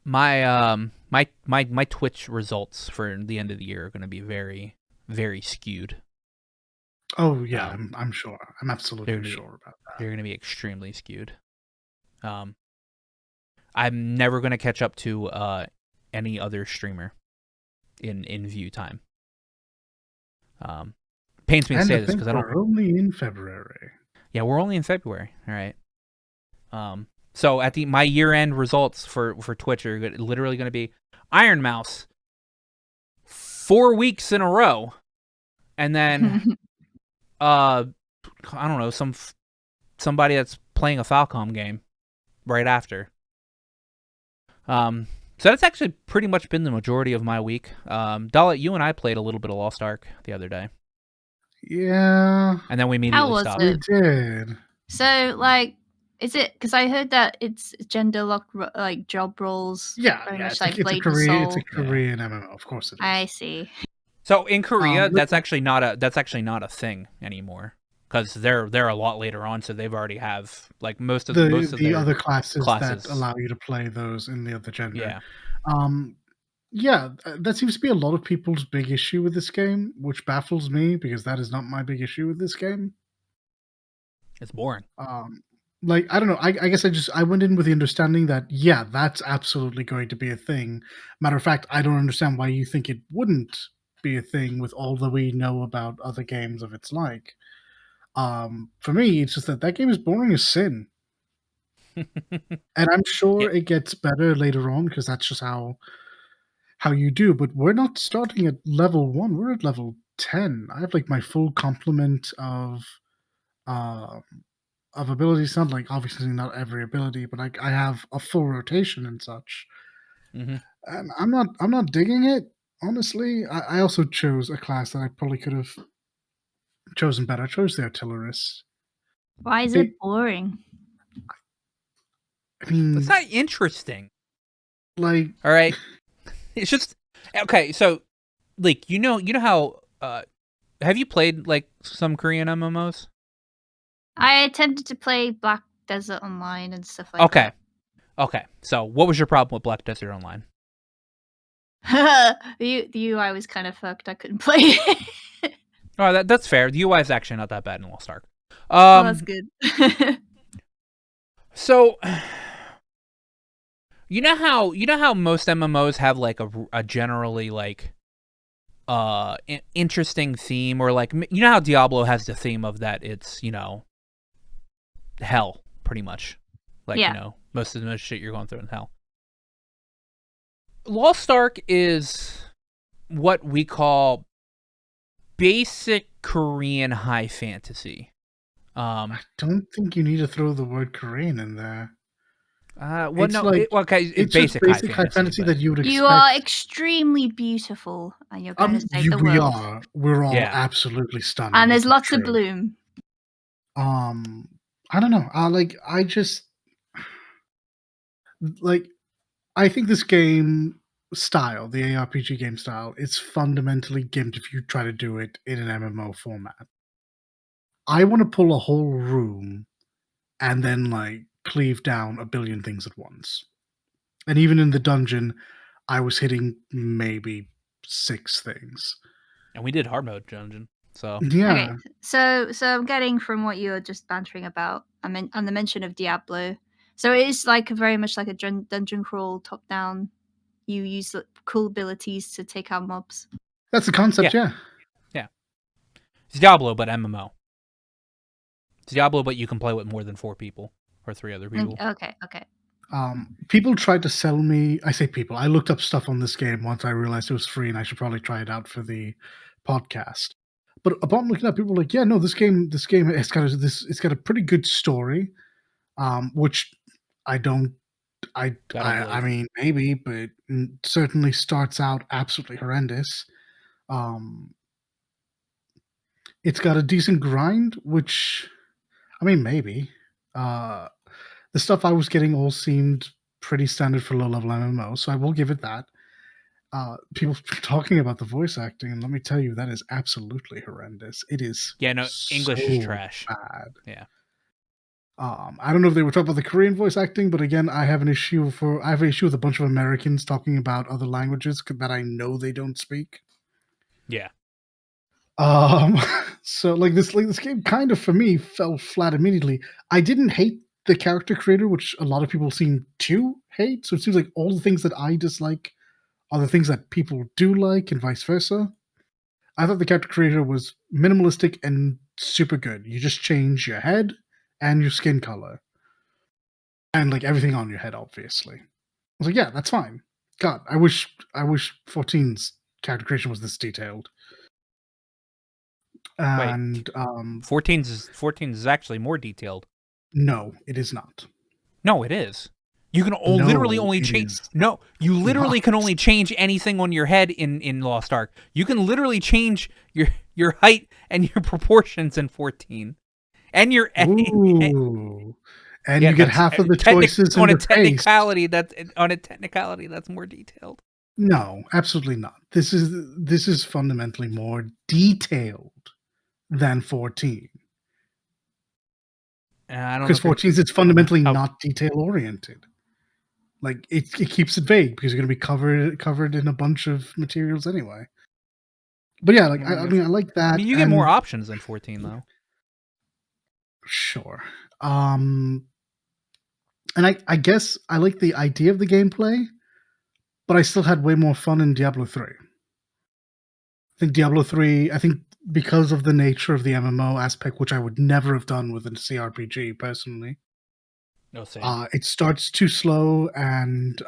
my Twitch results for the end of the year are going to be very, very skewed. Oh yeah, I'm sure. I'm absolutely sure about that. They're going to be extremely skewed. I'm never going to catch up to any other streamer in view time. Pains me to say this because I don't. We're only in February. Yeah, we're only in February. All right. So at my year-end results for Twitch are literally going to be Iron Mouse 4 weeks in a row, and then I don't know, somebody that's playing a Falcom game right after. So that's actually pretty much been the majority of my week. Dalit, you and I played a little bit of Lost Ark the other day. Yeah. And then we immediately stopped. We did. So, like, is it because I heard that it's gender locked like job roles? Yeah, very much it's like a Korean MMO, of course it is. I see. So in Korea, that's actually not a thing anymore because they're a lot later on, so they've already have like most of the other classes that allow you to play those in the other gender. Yeah, that seems to be a lot of people's big issue with this game, which baffles me because that is not my big issue with this game. It's boring. Like, I don't know. I guess I went in with the understanding that, yeah, that's absolutely going to be a thing. Matter of fact, I don't understand why you think it wouldn't be a thing with all that we know about other games of its like. For me, it's just that game is boring as sin. And I'm sure it gets better later on because that's just how you do. But we're not starting at level 1. We're at level 10. I have like my full complement of abilities. Not like obviously not every ability, but I have a full rotation and such. Mm-hmm. And I'm not digging it, honestly. I also chose a class that I probably could have chosen better. I chose the artillerist. Why is it boring? I mean, it's not interesting. Like, all right, it's just okay. So, like, you know how have you played like some Korean MMOs? I attempted to play Black Desert Online and stuff like that. Okay. So, what was your problem with Black Desert Online? The UI was kind of fucked. I couldn't play it. Oh, that's fair. The UI is actually not that bad in Lost Ark. Well, that's good. So, you know how most MMOs have like a generally like interesting theme, or like, you know how Diablo has the theme of that it's, you know, hell pretty much, like, you know, most of the shit you're going through in hell. Lost Ark is what we call basic Korean high fantasy. I don't think you need to throw the word Korean in there. Well, it's no, like, it's basic high fantasy that you would expect. You are extremely beautiful, and you're going to save the world. We're all absolutely stunning, and there's lots of bloom. I don't know. I think this game style, the ARPG game style, it's fundamentally gimped if you try to do it in an MMO format. I want to pull a whole room and then like cleave down a billion things at once. And even in the dungeon, I was hitting maybe 6 things. And we did hard mode dungeon. So yeah. Okay. So I'm getting from what you were just bantering about, I mean, on the mention of Diablo. So it is like very much like a dungeon crawl, top down. You use cool abilities to take out mobs. That's the concept, yeah. It's Diablo, but MMO. It's Diablo, but you can play with more than 4 people or 3 other people. Okay. People tried to sell me. I say people. I looked up stuff on this game once I realized it was free, and I should probably try it out for the podcast. But upon looking up, people were like, "Yeah, no, this game, it's got a pretty good story," which I don't. I mean, maybe, but certainly starts out absolutely horrendous. It's got a decent grind, which, I mean, maybe. The stuff I was getting all seemed pretty standard for low-level MMO, so I will give it that. People talking about the voice acting, and let me tell you, that is absolutely horrendous. It is English is trash. Bad. Yeah. I don't know if they were talking about the Korean voice acting, but again, I have an issue with a bunch of Americans talking about other languages that I know they don't speak. Yeah. Um, so this game kind of for me fell flat immediately. I didn't hate the character creator, which a lot of people seem to hate. So it seems like all the things that I dislike are the things that people do like, and vice versa. I thought the character creator was minimalistic and super good. You just change your head and your skin color, and like everything on your head, obviously. I was like, yeah, that's fine. God, I wish 14's character creation was this detailed. Wait, And 14's is actually more detailed. no, it is not. No, it is. You can literally No, only it change. is No, you literally not. can only change anything on your head in Lost Ark. You can literally change your height and your proportions in 14, and your Ooh. And yeah. you get That's half of the choices in on a your face. technicality. That's more detailed. No, absolutely not. This is fundamentally more detailed than 14. I don't know Because if you're 14's it's fundamentally how not detail oriented. Like it keeps it vague because you're going to be covered in a bunch of materials anyway. But yeah, like I mean, I like I that. mean, you get more And options in 14 though. sure. And I guess I like the idea of the gameplay, but I still had way more fun in Diablo 3. I think because of the nature of the MMO aspect, which I would never have done with a CRPG personally, No, same. it starts too slow, and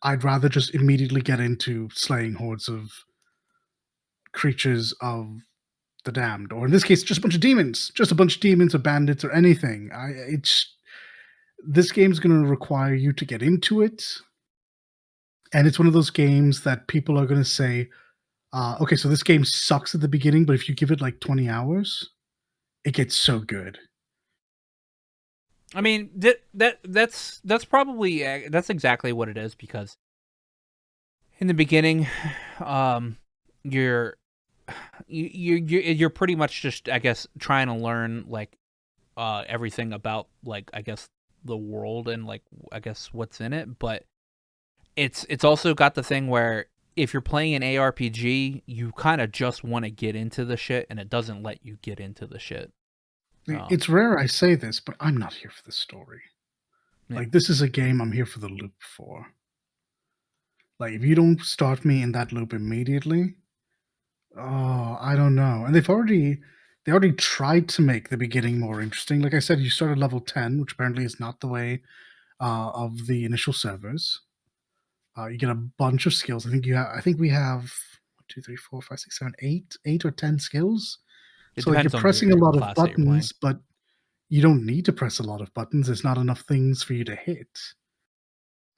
I'd rather just immediately get into slaying hordes of creatures of the damned, or in this case, just a bunch of demons, or bandits, or anything. This game's going to require you to get into it, and it's one of those games that people are going to say, okay, so this game sucks at the beginning, but if you give it like 20 hours, it gets so good. I mean, that's probably that's exactly what it is, because in the beginning, you're you're pretty much just, I guess, trying to learn like everything about, like, I guess, the world and, like, I guess what's in it. But it's also got the thing where if you're playing an ARPG, you kind of just want to get into the shit, and it doesn't let you get into the shit. It's rare I say this, but I'm not here for the story. Yeah. Like, this is a game I'm here for the loop for. Like, if you don't start me in that loop immediately, oh, I don't know. And they already tried to make the beginning more interesting. Like I said, you start at level 10, which apparently is not the way of the initial servers. You get a bunch of skills. I think we have 1, 2, 3, 4, 5, 6, 7, 8 or 10 skills. It So like you're depends on pressing a your lot of class that you're playing. buttons, but you don't need to press a lot of buttons. There's not enough things for you to hit.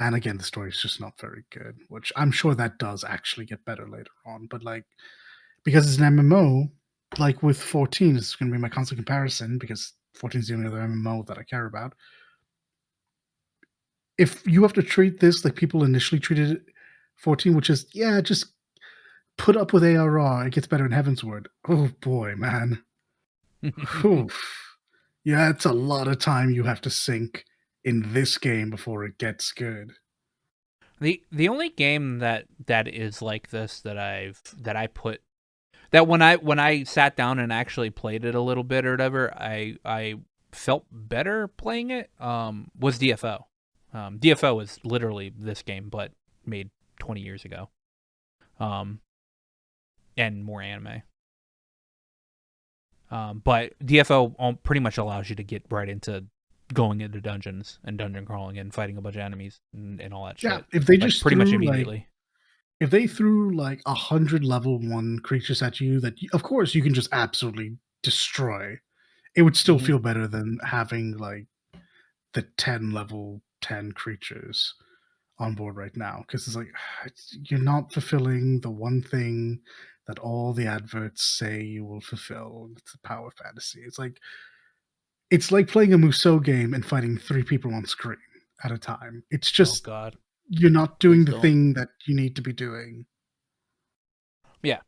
And again, the story is just not very good, which I'm sure that does actually get better later on. But like, because it's an MMO, like with 14, it's going to be my constant comparison because 14 is the only other MMO that I care about. If you have to treat this like people initially treated 14, which is, yeah, just put up with ARR, it gets better in Heaven's Word. Oh boy, man. Oof. Yeah, it's a lot of time you have to sink in this game before it gets good. The only game that is like this that I put that when I sat down and actually played it a little bit or whatever, I felt better playing it was DFO. DFO is literally this game but made 20 years ago. And more anime. But DFO pretty much allows you to get right into going into dungeons and dungeon crawling and fighting a bunch of enemies and all that shit. Yeah, if they like, just pretty much threw immediately. if they threw like 100 level 1 creatures at you that of course you can just absolutely destroy, it would still feel better than having like the 10 level 10 creatures on board right now, because it's like you're not fulfilling the one thing that all the adverts say you will fulfill. It's a power fantasy. It's like playing a Musou game and fighting 3 people on screen at a time. It's Oh just god. you're not doing Please the don't. thing that you need to be doing. Yeah.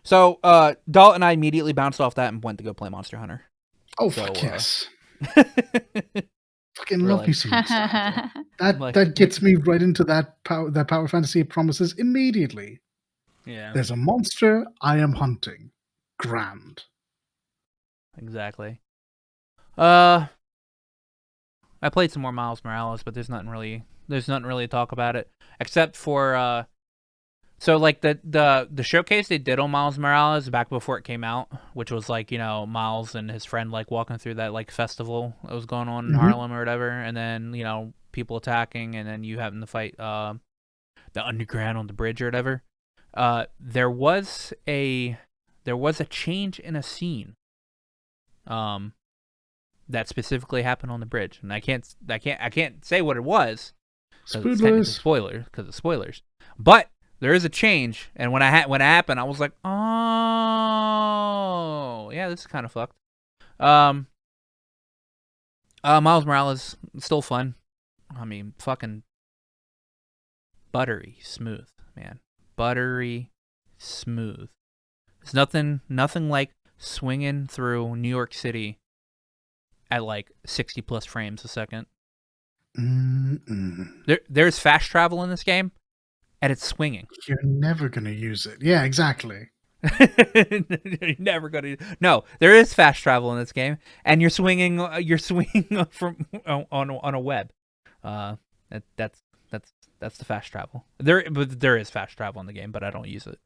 So Dalton and I immediately bounced off that and went to go play Monster Hunter. Oh, So, fuck yes. we're Fucking love me like, some nostalgia. That like, gets me right into that power fantasy promises immediately. yeah, There's a monster I am hunting. Grand. exactly. I played some more Miles Morales, but there's nothing really to talk about it except for so like the showcase they did on Miles Morales back before it came out, which was like, Miles and his friend like walking through that like festival that was going on in Mhm. Harlem or whatever, and then people attacking, and then you having to fight the underground on the bridge or whatever. There was a change in a scene um that specifically happened on the bridge, and I can't say what it was because it's technically Spoilers. spoilers, because it's spoilers. But there is a change, and when it happened, I was like, oh yeah, this is kind of fucked. Um, Miles Morales is still fun. I mean, fucking buttery smooth, man, buttery smooth. There's nothing like swinging through New York City at like 60 plus frames a second. There's fast travel in this game, and it's swinging. You're never gonna use it. Yeah, exactly. You're never gonna. No, there is fast travel in this game, and you're swinging. You're swinging from on a web. That's the fast travel. There is fast travel in the game, but I don't use it.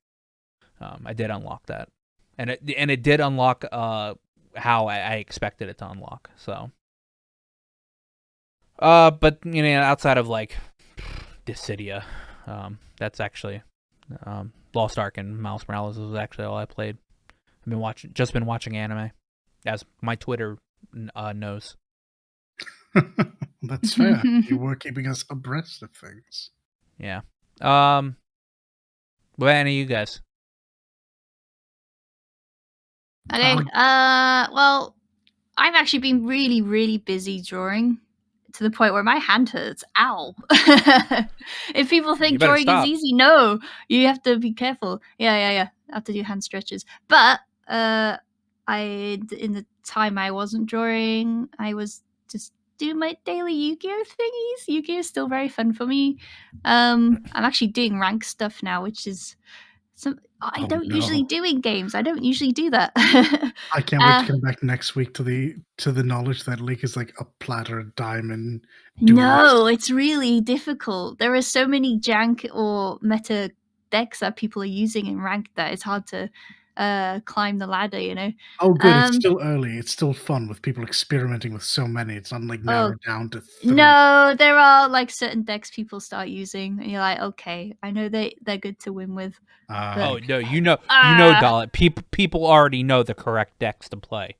I did unlock that, and it did unlock how I expected it to unlock. So, but outside of like Dissidia, that's actually Lost Ark and Miles Morales was actually all I played. I've just been watching anime, as my Twitter knows. That's fair. You were keeping us abreast of things. Yeah. What any of you guys? Okay. Well, I've actually been really, really busy drawing to the point where my hand hurts. Ow. If people You think better drawing is stop. easy, no. You have to be careful. Yeah. I have to do hand stretches. But in the time I wasn't drawing, I was just doing my daily Yu-Gi-Oh thingies. Yu-Gi-Oh is still very fun for me. I'm actually doing rank stuff now, which is I Oh don't usually no. do in games. I don't usually do that. I can't wait to come back next week to the knowledge that Leek is like a platter diamond duelist. No, it's really difficult. There are so many jank or meta decks that people are using in ranked that it's hard to climb the ladder, you know. Oh good, it's Um still early. It's still fun with people experimenting with so many. It's not like oh narrowed down to 3. no, there are like certain decks people start using and you're like, okay, I know they're good to win with, but Oh no, Dollet. People already know the correct decks to play.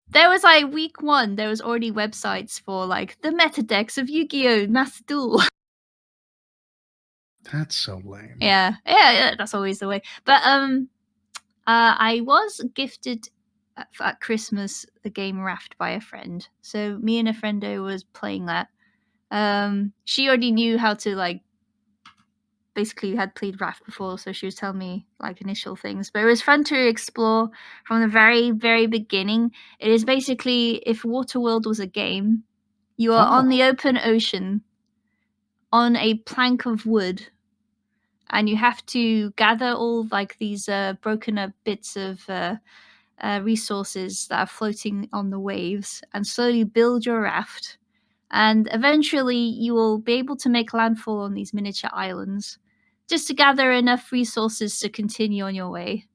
there was like week 1, there was already websites for like the meta decks of Yu-Gi-Oh! Master Duel. That's so lame. Yeah, that's always the way. But I was gifted at Christmas the game Raft by a friend. So me and a friendo was playing that. She already knew how to like basically had played Raft before, so she was telling me like initial things. But it was fun to explore from the very, very beginning. It is basically if Waterworld was a game, you are on Oh. the open ocean on a plank of wood and you have to gather all like these broken up bits of resources that are floating on the waves and slowly build your raft. And eventually, you will be able to make landfall on these miniature islands just to gather enough resources to continue on your way.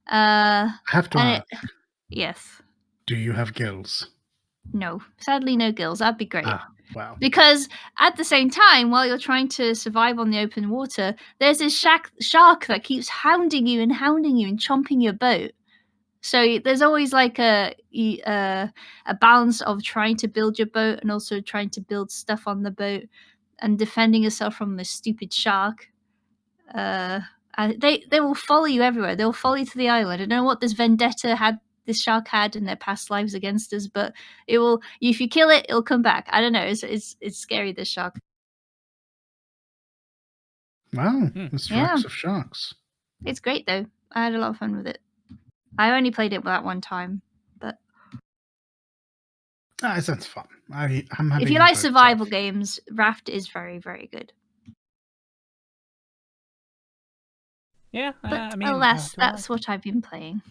I have to And ask, it, yes, do you have gills? no, sadly, no gills. That'd be great. Ah, wow. Because at the same time, while you're trying to survive on the open water, there's this shark that keeps hounding you and chomping your boat. So there's always like a balance of trying to build your boat and also trying to build stuff on the boat and defending yourself from this stupid shark. They will follow you everywhere. They'll follow you to the island. I don't know what this shark had in their past lives against us, but it will. If you kill it, it'll come back. I don't know. It's scary. This shark. Wow, this Yeah, racks of sharks. it's great though. I had a lot of fun with it. I only played it that one time, but It sounds fun. I'm having If you like both survival stuff. games, Raft is very, very good. Yeah, But I mean, alas, that's what I've been playing.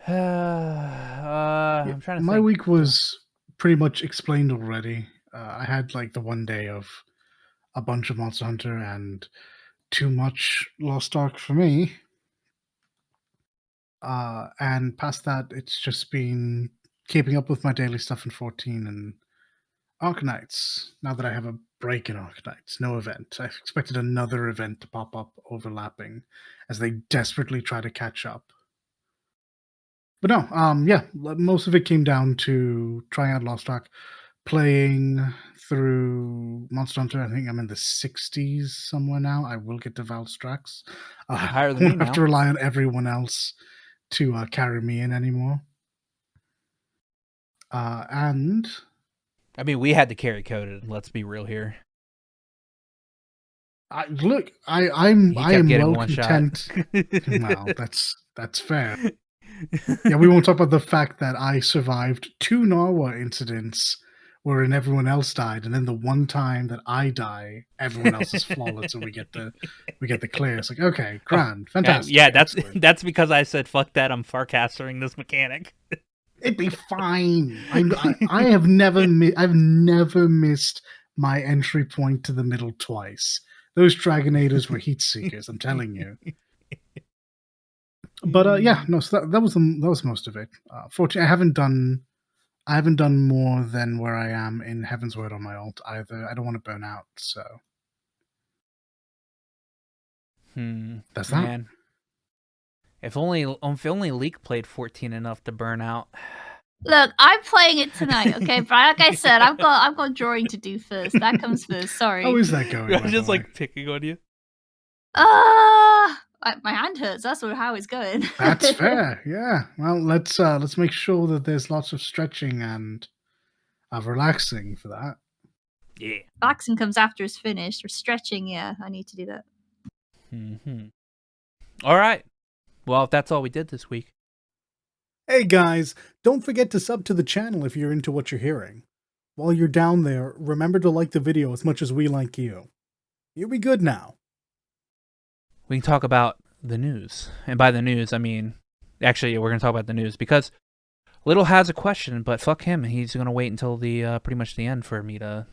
Yeah, I'm trying to my think. week was pretty much explained already. I had like the one day of a bunch of Monster Hunter and too much Lost Ark for me. And past that, it's just been keeping up with my daily stuff in 14 and Arknights. Now that I have a break in Arknights, no event. I expected another event to pop up overlapping as they desperately try to catch up. But no, yeah, most of it came down to trying out Lost Ark, playing through Monster Hunter. I think I'm in the 60s somewhere now. I will get to Valstrax. Higher I than me won't have now. to rely on everyone else to carry me in anymore. And I mean, we had to carry coded. Let's be real here. I He kept am getting well one shot. content. Well, that's fair. Yeah, we won't talk about the fact that I survived 2 Narwa incidents wherein everyone else died, and then the one time that I die, everyone else is flawless, and we get the clear. It's like, okay, grand, fantastic. Yeah, that's excellent. that's because I said fuck that. I'm farcastering this mechanic. It'd be fine. I have never I've never missed my entry point to the middle twice. Those Dragonators were heat seekers, I'm telling you. But yeah, no. So that was most of it. Fortunately, I haven't done more than where I am in Heaven's Word on my alt either. I don't want to burn out, so that's that. Man, if only Leak played 14 enough to burn out. Look, I'm playing it tonight, okay? But like I said, I've got drawing to do first. That comes first. Sorry. How is that going? I'm by just the way? like picking on you. My hand hurts. That's how it's going. That's fair. Yeah. Well, let's make sure that there's lots of stretching and relaxing for that. Yeah. Relaxing comes after it's finished. Or stretching, yeah, I need to do that. All right. Well, if that's all we did this week. Hey guys, don't forget to sub to the channel if you're into what you're hearing. While you're down there, remember to like the video as much as we like you. You'll be good now. We can talk about the news. And by the news, I mean, actually, we're going to talk about the news because Little has a question, but fuck him. He's going to wait until the pretty much the end for me to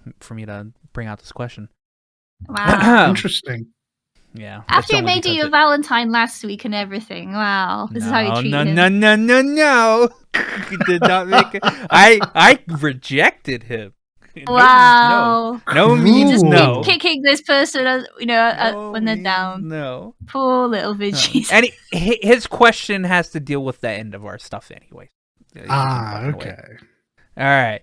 bring out this question. Wow. Interesting. Yeah. After he made you your Valentine last week and everything. Wow. This is how you treat him. No. He did not make it. I rejected him. Wow. No means just no. Kicking this person, when they're down. No. Poor little Vidgies. And his question has to deal with the end of our stuff anyway. Okay. All right.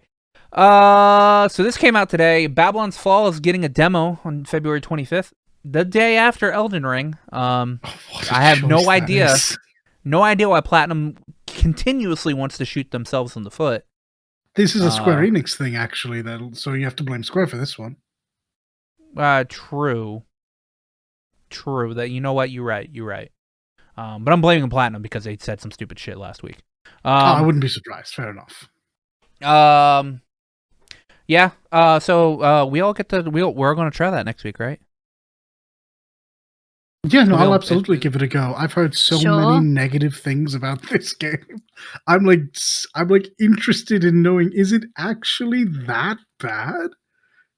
So this came out today. Babylon's Fall is getting a demo on February 25th, the day after Elden Ring. I have no idea. No idea why Platinum continuously wants to shoot themselves in the foot. This is a Square Enix thing, actually. So you have to blame Square for this one. True. That you know what? You're right. But I'm blaming Platinum because they said some stupid shit last week. I wouldn't be surprised. Fair enough. Yeah. So we all get to we're going to try that next week, right? Yeah, no, I'll absolutely give it a go. I've heard so many negative things about this game. I'm like interested in knowing, is it actually that bad?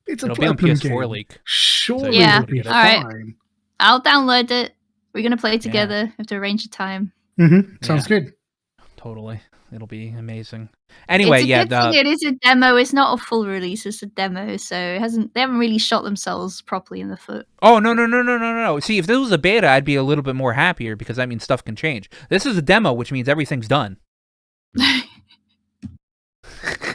It'll be on PS4 game. leak. Surely yeah. it'll be All fine. Right. I'll download it. We're gonna play together. We have to arrange a time. Sounds good. Totally. It'll be amazing. Anyway, it's a good thing it is a demo. It's not a full release. It's a demo, so they haven't really shot themselves properly in the foot. Oh no! See, if this was a beta, I'd be a little bit more happier because that means stuff can change. This is a demo, which means everything's done.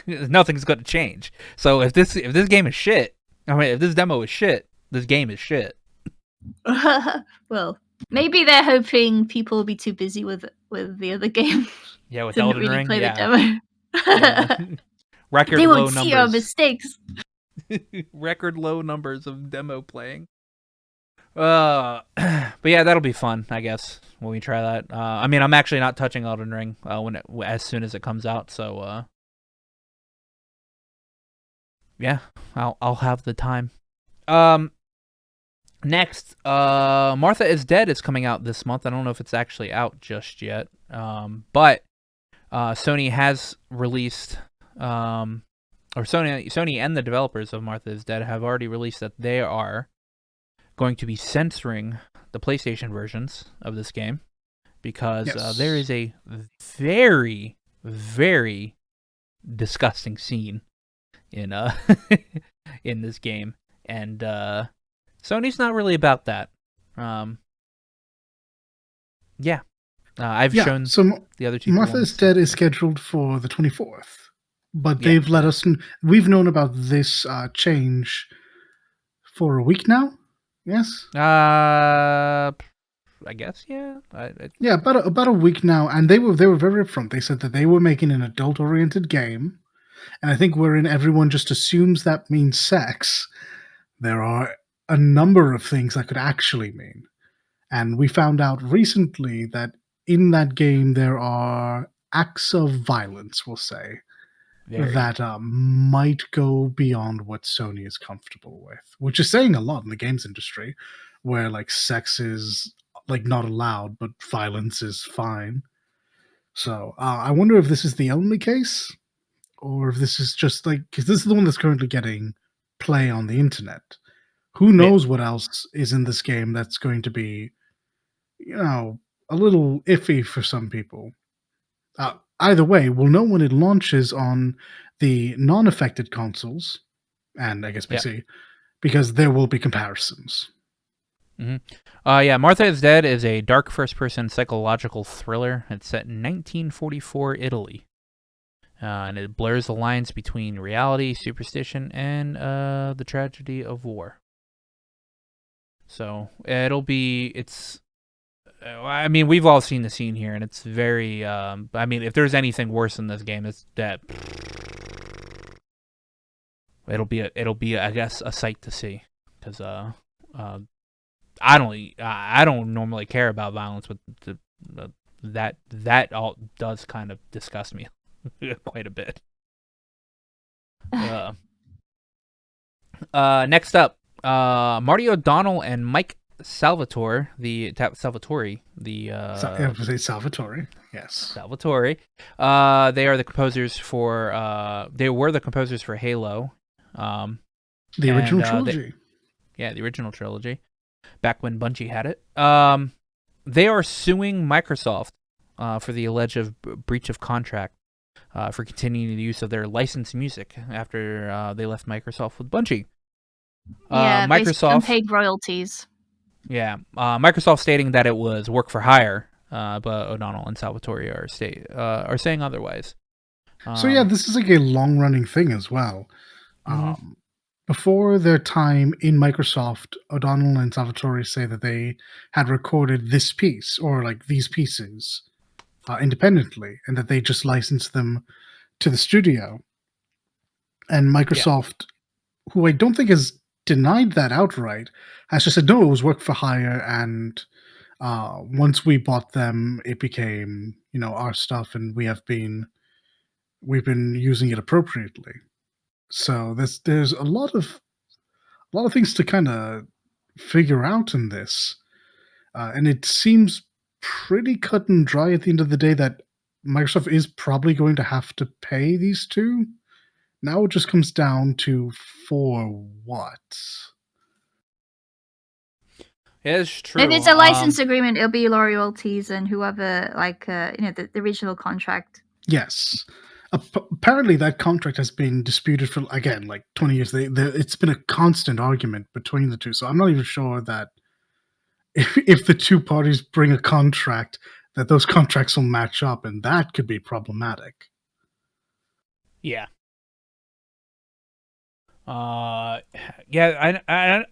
Nothing's going to change. So if this game is shit, if this demo is shit, this game is shit. Well, maybe they're hoping people will be too busy with the other game. Yeah, with Elden Ring. Play the demo. Record they low won't numbers. see our mistakes. Record low numbers of demo playing. But yeah, that'll be fun, I guess, when we try that. I mean, I'm actually not touching Elden Ring as soon as it comes out, so Yeah, I'll have the time. Next, Martha is Dead is coming out this month. I don't know if it's actually out just yet. But Sony has released, or Sony and the developers of Martha is Dead have already released that they are going to be censoring the PlayStation versions of this game because there is a very, very disgusting scene in in this game, and Sony's not really about that. I've shown the other two. Martha's Dead is scheduled for the 24th, but Yeah. they've let us. We've known about this change for a week now. Yes. I guess yeah. Yeah, about a week now, and they were very upfront. They said that they were making an adult-oriented game, and I think wherein everyone just assumes that means sex, there are a number of things that could actually mean. And we found out recently that in that game there are acts of violence, we'll say, that might go beyond what Sony is comfortable with, which is saying a lot in the games industry, where like sex is like not allowed, but violence is fine. So I wonder if this is the only case, or if this is just like, because this is the one that's currently getting play on the internet. Who knows what else is in this game that's going to be, a little iffy for some people. Either way, we'll know when it launches on the non-affected consoles, and I guess PC, because there will be comparisons. Martha is Dead is a dark first-person psychological thriller. It's set in 1944 Italy, and it blurs the lines between reality, superstition, and the tragedy of war. So I mean, we've all seen the scene here, and it's very. I mean, if there's anything worse in this game, it's that. It'll be, I guess, a sight to see, because I don't normally care about violence, but that all does kind of disgust me quite a bit. Next up, Marty O'Donnell and Mike Salvatore, Salvatore, yes. Salvatore. They are the composers for. They were the composers for Halo. The original trilogy. The original trilogy. Back when Bungie had it. They are suing Microsoft for the alleged breach of contract for continuing the use of their licensed music after they left Microsoft with Bungie. Microsoft unpaid royalties. Yeah, Microsoft stating that it was work for hire, but O'Donnell and Salvatore are saying otherwise. So this is like a long-running thing as well. Before their time in Microsoft, O'Donnell and Salvatore say that they had recorded this piece or like these pieces independently, and that they just licensed them to the studio. And Microsoft, who I don't think has denied that outright, has just said, no, it was work for hire, and once we bought them, it became, our stuff, and we've been using it appropriately. So there's a lot of things to kind of figure out in this, and it seems pretty cut and dry at the end of the day that Microsoft is probably going to have to pay these two. Now it just comes down to for what. Yeah, it's true. If it's a license agreement, it'll be royalties and whoever, the original contract. Yes. Apparently, that contract has been disputed for, again, like 20 years. It's been a constant argument between the two. So I'm not even sure that if the two parties bring a contract, that those contracts will match up, and that could be problematic. Yeah. I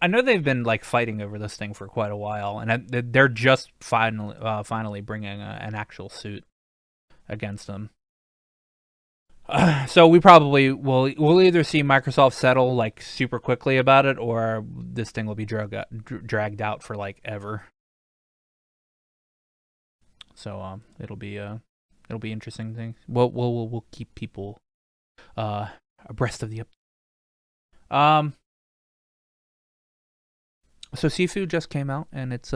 know they've been like fighting over this thing for quite a while, and they're just finally bringing an actual suit against them. So we probably we'll either see Microsoft settle like super quickly about it, or this thing will be dragged out for like ever. So it'll be interesting thing. We'll keep people abreast of the So Sifu just came out, and it's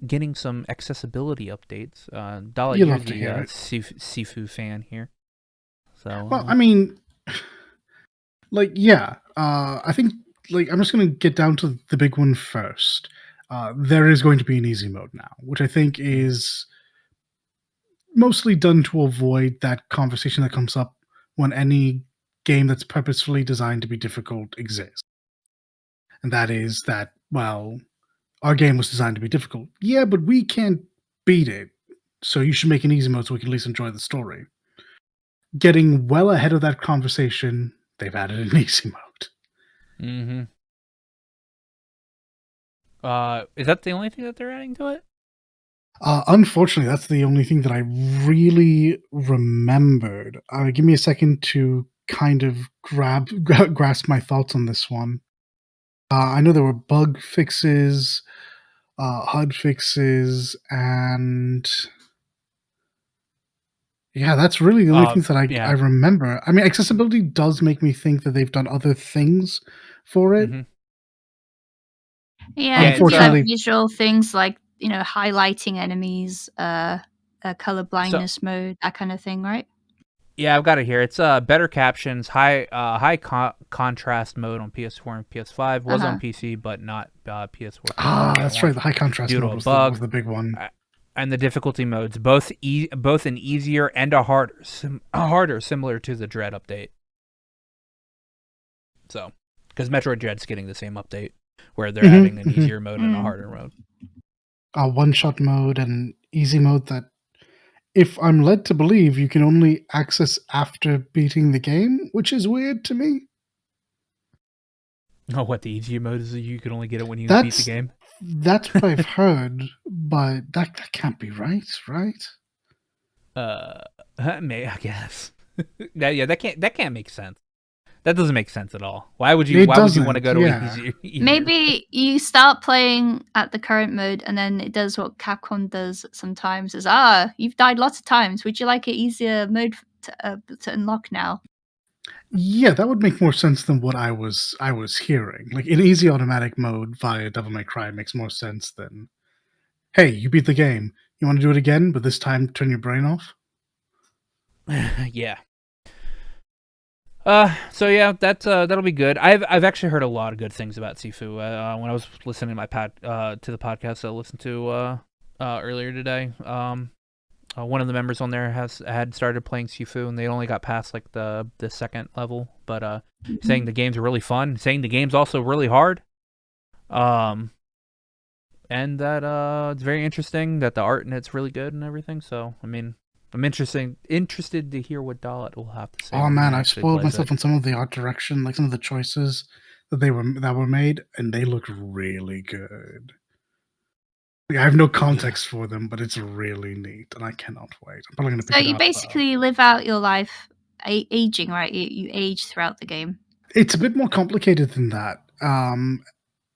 getting some accessibility updates. Dalit, You you're love to the hear it. Sifu fan here. So Well, I mean, like, yeah. I think, like, I'm just gonna get down to the big one first. There is going to be an easy mode now, which I think is mostly done to avoid that conversation that comes up when any game that's purposefully designed to be difficult exists. And that is that, well, our game was designed to be difficult. Yeah, but we can't beat it. So you should make an easy mode so we can at least enjoy the story. Getting well ahead of that conversation, they've added an easy mode. mm-hmm. Is that the only thing that they're adding to it? Unfortunately, that's the only thing that I really remembered. Give me a second to kind of grasp my thoughts on this one. I know there were bug fixes, HUD fixes, and yeah, that's really the only things that I Yeah. remember. I mean, accessibility does make me think that they've done other things for it. Mm-hmm. Yeah, Yeah, you can do like Unfortunately, visual things like, highlighting enemies, color So blindness mode, that kind of thing, right? yeah, I've got it here. It's better captions, high contrast mode on PS4 and PS5. Was on Uh-huh. PC, but not PS4, PS5 at that's right. launch The high contrast due to mode a was bug. the big one. And the difficulty modes, both an easier and a harder, similar to the Dread update. So, because Metroid Dread's getting the same update, where they're adding an easier mode and a harder mode. One shot mode and easy mode that, if I'm led to believe, you can only access after beating the game, which is weird to me. Oh, what the easier mode is? You can only get it when you beat the game. That's what I've heard, but that can't be right, right? I guess. That can't make sense. That doesn't make sense at all. Why would you want to go to easier? Maybe you start playing at the current mode and then it does what Capcom does sometimes is, you've died lots of times. Would you like an easier mode to unlock now? Yeah, that would make more sense than what I was hearing. Like, in easy automatic mode via Devil May Cry makes more sense than, hey, you beat the game. You want to do it again, but this time turn your brain off? Yeah. So yeah, that'll be good. I've actually heard a lot of good things about Sifu. When I was listening to the podcast I listened to earlier today, one of the members on there had started playing Sifu, and they only got past like the second level, but saying the games are really fun, saying the game's also really hard, and that it's very interesting, that the art in it's really good and everything. So I mean, I'm interested to hear what Dalit will have to say. Oh when he man, I've actually spoiled plays myself it. on some of the art direction, like some of the choices that were made, and they look really good. Like, I have no context for them, but it's really neat, and I cannot wait. I'm probably going to pick So it you up. basically live out your life aging, right? You age throughout the game. It's a bit more complicated than that.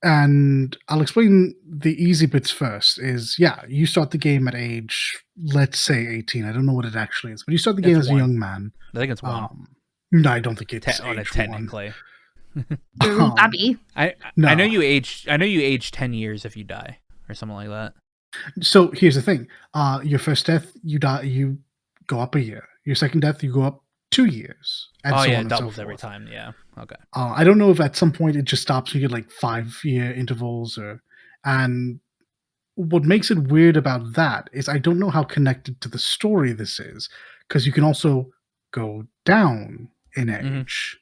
And I'll explain the easy bits first. Is, yeah, you start the game at age, let's say 18. I don't know what it actually is, but you start the game It's as one. a young man. I think it's one. No, I don't think it's On it age one. technically. Babby. I No. know you age 10 years if you die or something like that. So here's the thing: your first death, you die, you go up a year. Your second death, you go up 2 years, and so on it and so doubles forth. every time. Yeah. Okay. I don't know if at some point it just stops. You get like 5-year intervals, and what makes it weird about that is I don't know how connected to the story this is, because you can also go down in age.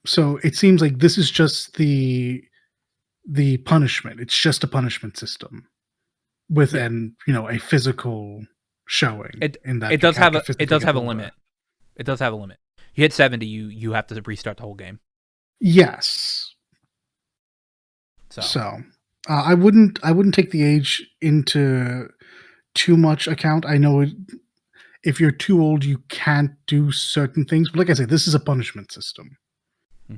So it seems like this is just the punishment. It's just a punishment system with a physical showing. It does have a limit. It does have a limit. You hit 70, you have to restart the whole game. Yes. So I wouldn't take the age into too much account. I know if you're too old, you can't do certain things. But like I say, this is a punishment system.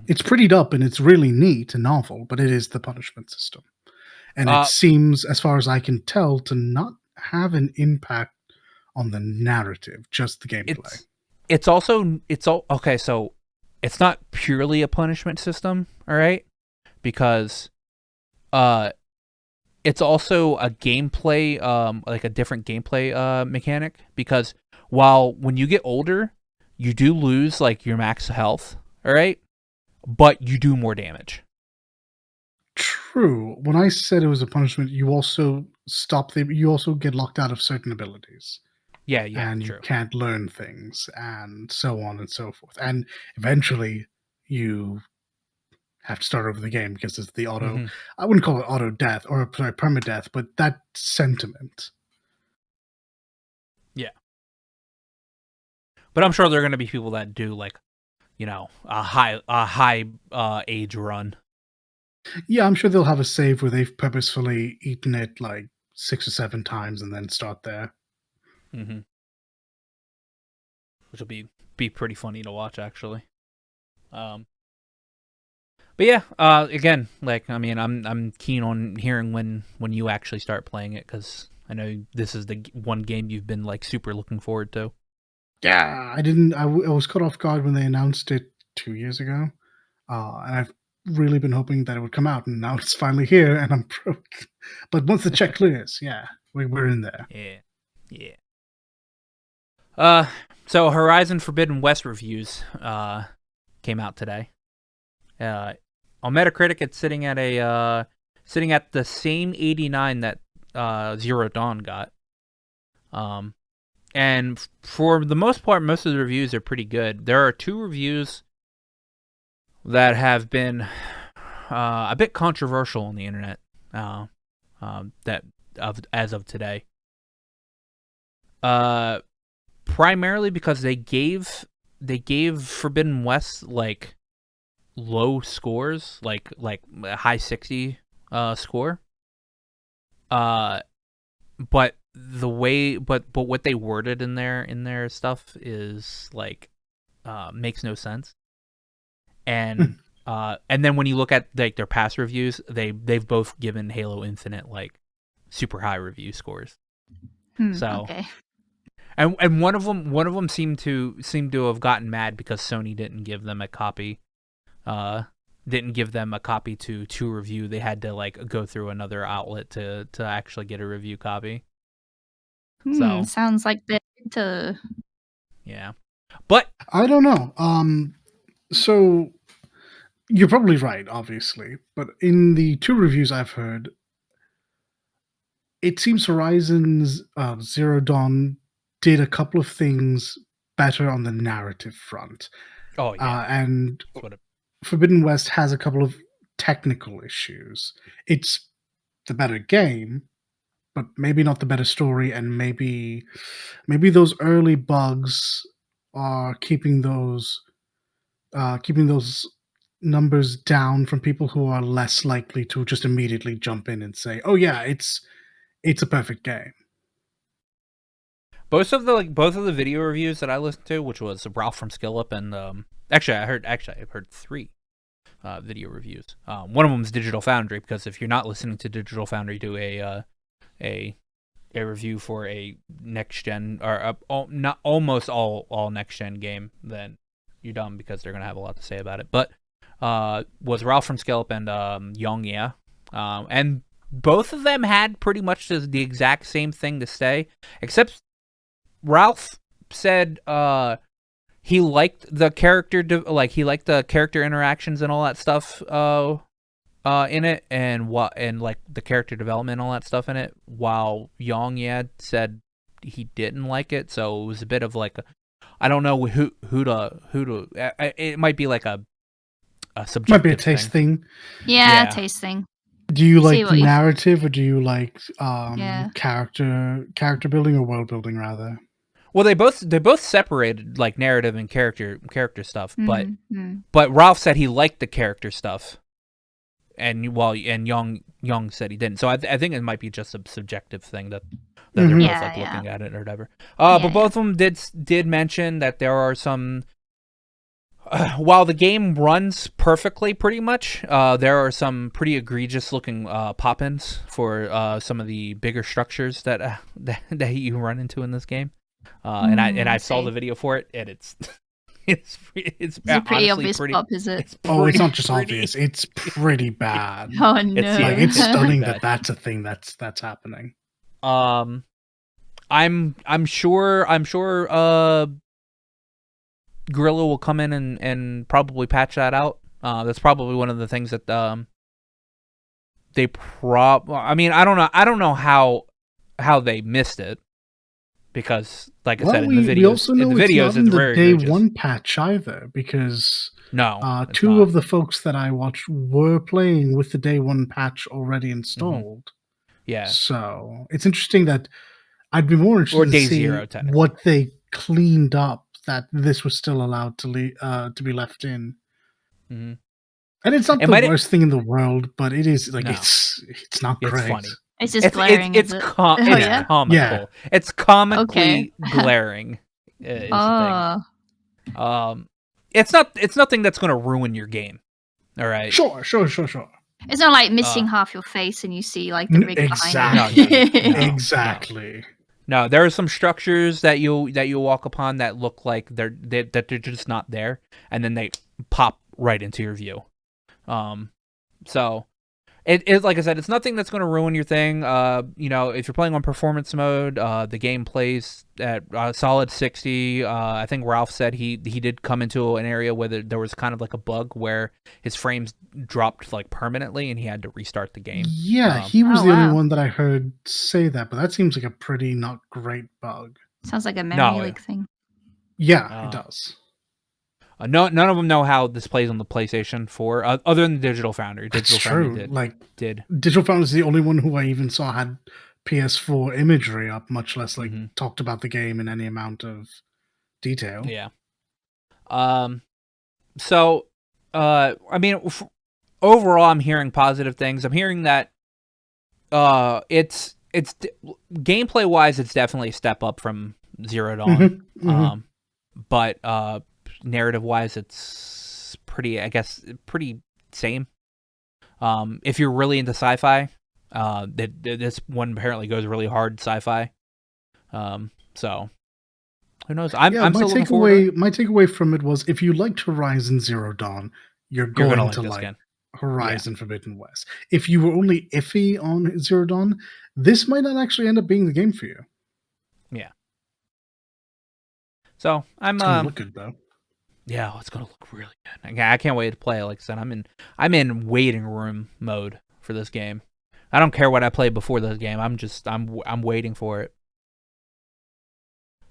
It's prettied up and it's really neat and novel, but it is the punishment system. And it seems, as far as I can tell, to not have an impact on the narrative, just the gameplay. Okay. So it's not purely a punishment system, all right? Because it's also a gameplay, like a different gameplay mechanic. Because when you get older, you do lose like your max health, all right? But you do more damage. True. When I said it was a punishment, you also you also get locked out of certain abilities. Yeah, And you true. can't learn things, and so on and so forth. And eventually, you have to start over the game because it's the auto. Mhm. I wouldn't call it auto death or permadeath, but that sentiment. Yeah. But I'm sure there are going to be people that do like, a high age run. Yeah, I'm sure they'll have a save where they've purposefully eaten it like 6 or 7 times and then start there. Mm-hmm. Which will be pretty funny to watch, actually. But yeah, again, like, I mean, I'm keen on hearing when you actually start playing it, because I know this is the one game you've been like super looking forward to. Yeah, I didn't. I was caught off guard when they announced it 2 years ago, and I've really been hoping that it would come out, and now it's finally here, and I'm broke. But once the check clears, yeah, we're in there. Yeah. So Horizon Forbidden West reviews came out today. On Metacritic, it's sitting at the same 89 that Zero Dawn got. And for the most part, most of the reviews are pretty good. There are 2 reviews that have been a bit controversial on the internet as of today. Primarily because they gave Forbidden West like low scores, like a high 60 score. But the way, but what they worded in their stuff is like makes no sense. And then when you look at like their past reviews, they've both given Halo Infinite like super high review scores. So okay. and one of them seemed to have gotten mad because Sony didn't give them a copy. Didn't give them a copy to review. They had to like go through another outlet to actually get a review copy. So Sounds like the yeah, but I don't know. So you're probably right, obviously, but in the 2 reviews I've heard, it seems Horizon's Zero Dawn did a couple of things better on the narrative front. oh yeah, And that's what Forbidden West has a couple of technical issues. It's the better game, but maybe not the better story, and maybe those early bugs are keeping those numbers down from people who are less likely to just immediately jump in and say, "Oh yeah, it's a perfect game." both of the video reviews that I listened to, which was Ralph from Skillup, and actually I've heard 3 video reviews. One of them is Digital Foundry, because if you're not listening to Digital Foundry do a review for a next gen or not almost all next gen game, then you're dumb, because they're gonna have a lot to say about it. But was Ralph from Skillup and Young, yeah, and both of them had pretty much the exact same thing to say, except Ralph said he liked the character he liked the character interactions and all that stuff in it, and like the character development and all that stuff in it, while Young said he didn't like it. So it was a bit of like I don't know who to it might be like a subjective Might be a taste thing. Yeah, taste thing. Do you See like what you- narrative, or do you like Yeah. character building, or world building rather? Well, they both separated like narrative and character stuff, but Mhm. Ralph said he liked the character stuff, and Young said he didn't. So I think it might be just a subjective thing that they're both Yeah, like yeah. looking at it or whatever. Yeah, But both of them did mention that there are some. While the game runs perfectly, pretty much, there are some pretty egregious looking pop-ins for some of the bigger structures that that you run into in this game. And I saw see. the video for it, and it's It's It's a pretty honestly obvious flop, is it? It's Oh, it's not just pretty- obvious. It's pretty bad. Oh no! yeah, It's it's stunning bad. that that's a thing that's happening. I'm sure Gorilla will come in and probably patch that out. That's probably one of the things that they I mean, I don't know how they missed it, because like I said, in the videos, we also know it's not in the very day egregious. one patch either, because No, it's two not. of the folks that I watched were playing with the day one patch already installed. Yeah, So it's interesting that I'd be more interested or to day see 0 technically. what they cleaned up that this was still allowed to be left in. Mhm. And it's not It the might- worst thing in the world, but it is like No. it's not It's great. funny. It's just glaring. It's is it? it's yeah? comical. Yeah. It's comically Okay. glaring. Is Oh, the thing. It's nothing that's going to ruin your game. All right. Sure. it's not like missing half your face and you see like the rig Exactly. behind you. No. Exactly. No, there are some structures that you walk upon that look like they're just not there, and then they pop right into your view. So it like I said, it's nothing that's going to ruin your thing. You know, if you're playing on performance mode, the game plays at solid 60. I think Ralph said he did come into an area where there was kind of like a bug where his frames dropped like permanently, and he had to restart the game. Yeah, he was Oh, the only wow. one that I heard say that, but that seems like a pretty not great bug. Sounds like a memory No. leak thing. Yeah, it does. None of them know how this plays on the PlayStation 4, other than Digital Foundry. Digital It's Foundry true. did. Digital Foundry is the only one who I even saw had PS4 imagery up, much less talked about the game in any amount of detail. Yeah. So, I mean, overall, I'm hearing positive things. I'm hearing that, it's gameplay wise, it's definitely a step up from Zero Dawn. But narrative wise, it's pretty same. If you're really into sci-fi, this one apparently goes really hard sci-fi. So who knows? I'm still looking forward. My takeaway from it was, if you liked Horizon Zero Dawn, you're Gonna going like to this like again. Horizon Forbidden West. If you were only iffy on Zero Dawn, this might not actually end up being the game for you. Yeah. So I'm It's gonna look good though. Yeah, it's gonna look really good. I can't wait to play it. Like I said, I'm in waiting room mode for this game. I don't care what I play before this game. I'm waiting for it.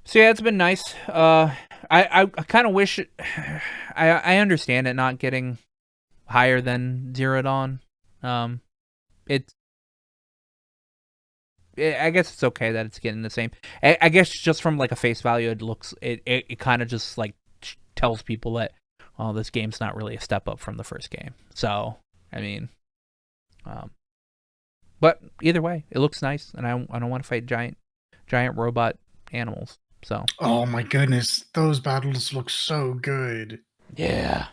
So yeah, it's been nice. I kind of wish I understand it not getting higher than Zero Dawn. I guess it's okay that it's getting the same. I guess just from like a face value, it kind of just like tells people that, oh, this game's not really a step up from the first game. So I mean, but either way, it looks nice, and I don't want to fight giant robot animals. So oh my goodness, those battles look so good. Yeah,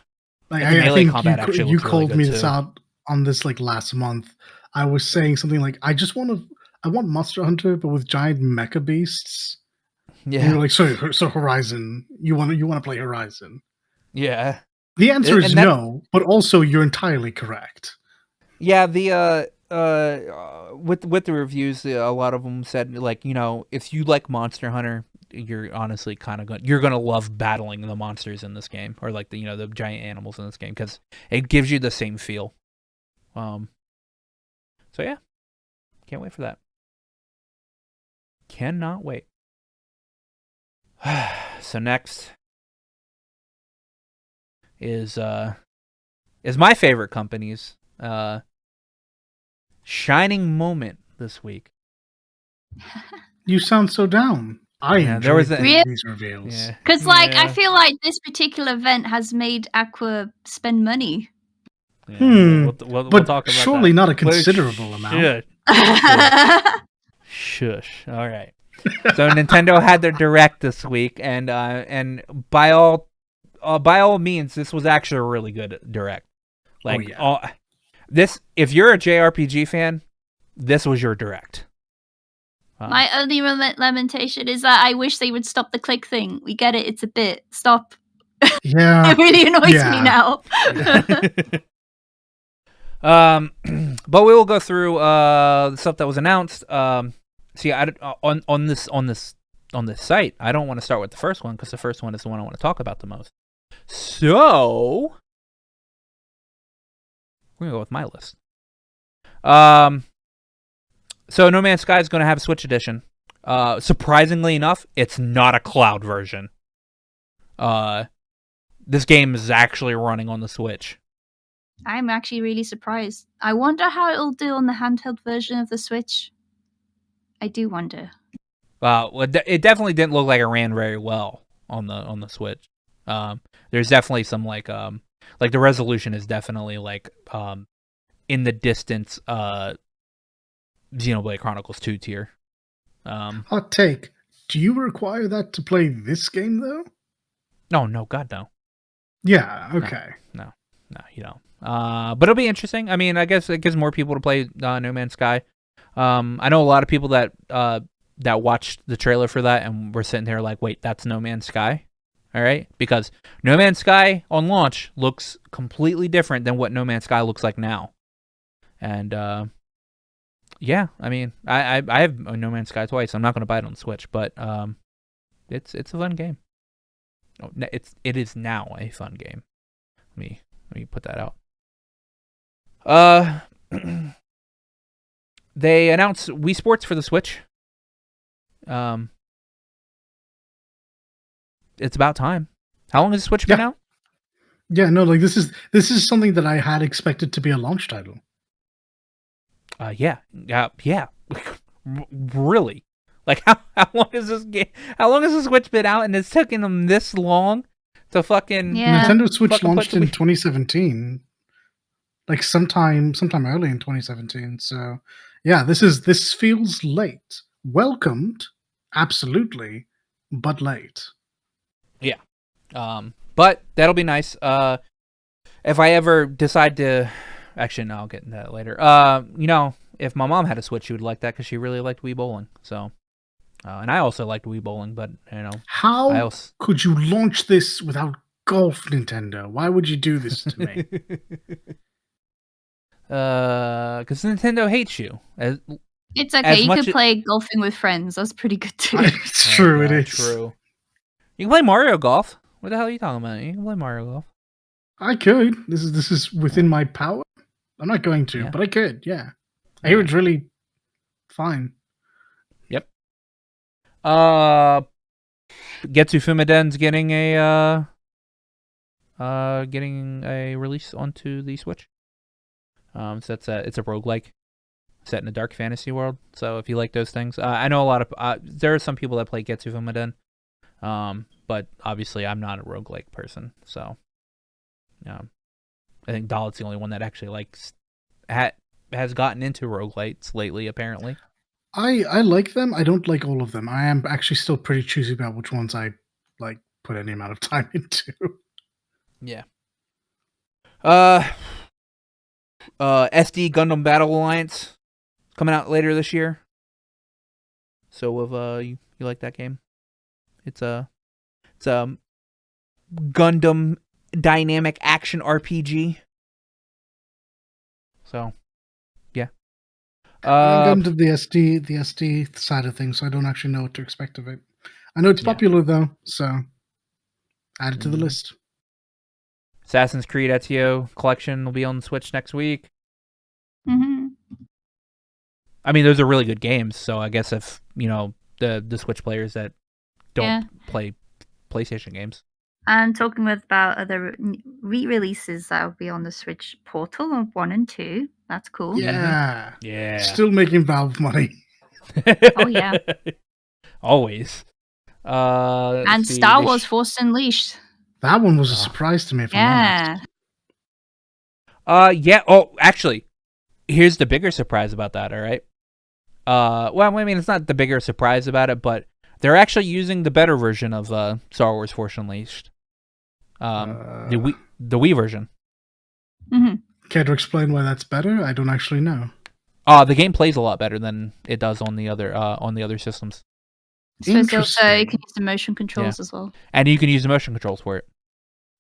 like and the melee think combat actually you looks really called good me this too. out on this like last month. I was saying something like, I want Monster Hunter, but with giant mecha beasts. Yeah, and you're like, so Horizon, you want to play Horizon? Yeah. The answer is no, but also you're entirely correct. Yeah, the with the reviews, a lot of them said, like, you know, if you like Monster Hunter, you're honestly kind of you're gonna love battling the monsters in this game, or like the the giant animals in this game, because it gives you the same feel. So yeah, can't wait for that. Cannot wait. So next is my favorite company's shining moment this week. You sound so down. I enjoyed these reveals. Because I feel like this particular event has made Aqua spend money. We'll talk about surely that. not a considerable amount. Shush. All right. So Nintendo had their Direct this week, and by all means, this was actually a really good Direct. Like, if you're a JRPG fan, this was your Direct. My only lamentation is that I wish they would stop the click thing. We get it; it's a bit. Stop Yeah. It really annoys me now. But we will go through the stuff that was announced. See, on this site, I don't want to start with the first one because the first one is the one I want to talk about the most. So we're gonna go with my list. So No Man's Sky is going to have a Switch edition. Surprisingly enough, it's not a cloud version. This game is actually running on the Switch. I'm actually really surprised. I wonder how it'll do on the handheld version of the Switch. I do wonder. It definitely didn't look like it ran very well on the Switch. There's definitely some like the resolution is definitely like in the distance Xenoblade Chronicles 2 tier. Hot take. Do you require that to play this game though? No, God no. Yeah, okay. No, you don't. But it'll be interesting. I mean, I guess it gives more people to play No Man's Sky. I know a lot of people that watched the trailer for that and were sitting there like, wait, that's No Man's Sky? All right? Because No Man's Sky on launch looks completely different than what No Man's Sky looks like now. And yeah, I mean, I have No Man's Sky twice. I'm not going to buy it on Switch, but it's a fun game. Oh, it is now a fun game. Let me put that out. They announced Wii Sports for the Switch. It's about time. How long has the Switch been out? Yeah, no, like this is something that I had expected to be a launch title. Yeah. Really? Like how long is this game? How long has the Switch been out, and it's taken them this long to fucking Nintendo Switch launched in 2017, like sometime early in 2017. So yeah, this feels late. Welcomed, absolutely, but late. Yeah. But that'll be nice. If I ever decide to, actually, no, I'll get into that later. If my mom had a Switch, she would like that because she really liked Wii Bowling. So, and I also liked Wii Bowling, but how could you launch this without golf, Nintendo? Why would you do this to me? Because Nintendo hates you. It's okay. You could play golfing with friends. That's pretty good too. It's true. It is true. You can play Mario Golf. What the hell are you talking about? You can play Mario Golf. I could. This is within my power. I'm not going to, but I could. Yeah, I hear it's really fine. Yep. Getsu Fumiden's getting a release onto the Switch. So it's a roguelike set in a dark fantasy world. So if you like those things, I know a lot of there are some people that play Getsu Fumiden. But obviously I'm not a roguelike person, so I think Dahl's the only one that actually has gotten into roguelites lately, apparently. I like them. I don't like all of them. I am actually still pretty choosy about which ones I like put any amount of time into. Yeah. SD Gundam Battle Alliance coming out later this year. So if you like that game, it's a Gundam dynamic action RPG. So, yeah. I'm to the SD side of things, so I don't actually know what to expect of it. I know it's popular though, so add it to the list. Assassin's Creed Ezio Collection will be on the Switch next week. Mm-hmm. I mean, those are really good games, so I guess if, the Switch players that don't play PlayStation games. And talking about other re-releases that will be on the Switch, Portal on 1 and 2. That's cool. Yeah. Yeah. Still making Valve money. Oh, yeah. Always. And Star Wars Force Unleashed. That one was a surprise to me, if I'm honest. Yeah. Oh, actually, here's the bigger surprise about that, all right? Well, I mean, it's not the bigger surprise about it, but they're actually using the better version of Star Wars Force Unleashed. The Wii version. Mm-hmm. Care to explain why that's better? I don't actually know. The game plays a lot better than it does on the other systems. So you can use the motion controls as well. And you can use the motion controls for it.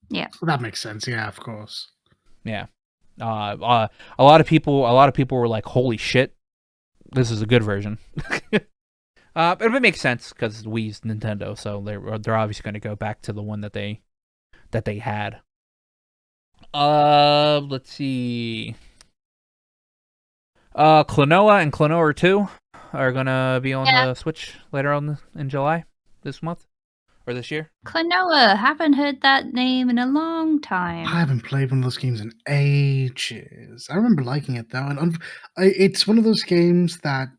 Yeah. So that makes sense. Yeah, of course. Yeah. A lot of people were like, "Holy shit, this is a good version." But it makes sense because Wii's Nintendo, so they're obviously going to go back to the one that they had. Let's see. Klonoa and Klonoa 2 are gonna be on the Switch later on in July this month or this year. Klonoa, haven't heard that name in a long time. I haven't played one of those games in ages. I remember liking it though, and it's one of those games that,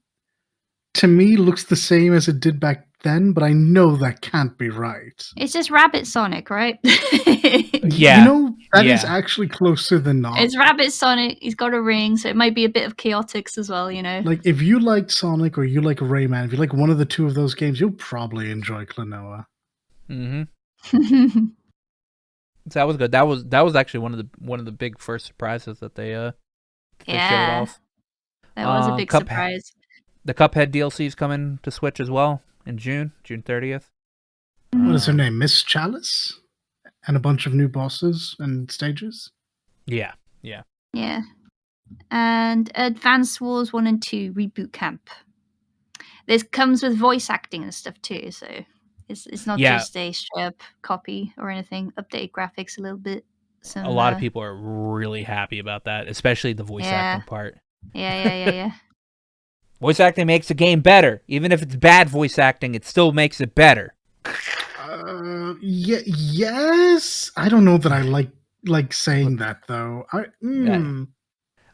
to me, looks the same as it did back then, but I know that can't be right. It's just Rabbit Sonic, right? Yeah. You know, that is Yeah. actually closer than not. It's Rabbit Sonic. He's got a ring, so it might be a bit of chaotix as well, you know. Like, if you like Sonic or you like Rayman, if you like one of the two of those games, you'll probably enjoy Klonoa. Mm-hmm. So that was good. That was actually one of the big first surprises that they showed off. That was a big surprise. The Cuphead DLC is coming to Switch as well in June 30th. What is her name? Miss Chalice? And a bunch of new bosses and stages? Yeah. Yeah. And Advance Wars 1 and 2 Reboot Camp. This comes with voice acting and stuff too, so it's not just a straight up copy or anything. Updated graphics a little bit. A lot of people are really happy about that, especially the voice acting part. Yeah. Voice acting makes the game better. Even if it's bad voice acting, it still makes it better. Yes. I don't know that I like saying that though.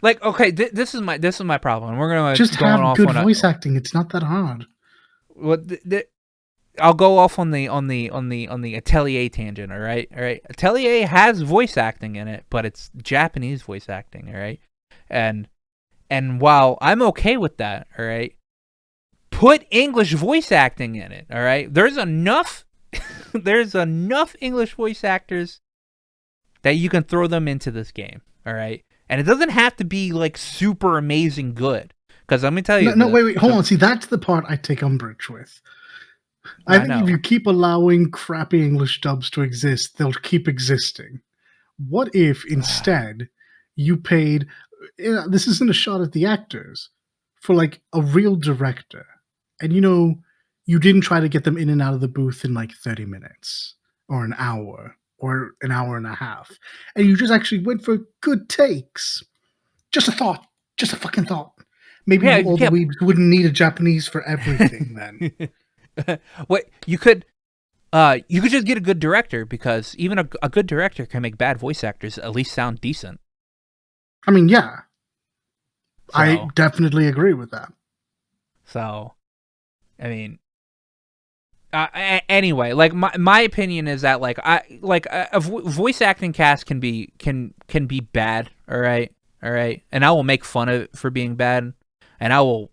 Like, okay, this is my problem. We're gonna just have good voice acting. It's not that hard. I'll go off on the Atelier tangent. All right. Atelier has voice acting in it, but it's Japanese voice acting. All right, and while I'm okay with that, all right, put English voice acting in it. All right, there's enough English voice actors that you can throw them into this game. All right. And it doesn't have to be like super amazing good. Because let me tell you. Wait, hold on. See, that's the part I take umbrage with. I think if you keep allowing crappy English dubs to exist, they'll keep existing. What if instead you paid, this isn't a shot at the actors, for like a real director, and you didn't try to get them in and out of the booth in like 30 minutes or an hour or an hour and a half, and you just actually went for good takes. Just a thought. Just a fucking thought. Maybe all the weebs wouldn't need a Japanese for everything then. What you could just get a good director, because even a good director can make bad voice actors at least sound decent. I mean, yeah. So, I definitely agree with that. So, I mean, anyway, like my opinion is that a voice acting cast can be bad, all right, and I will make fun of it for being bad, and I will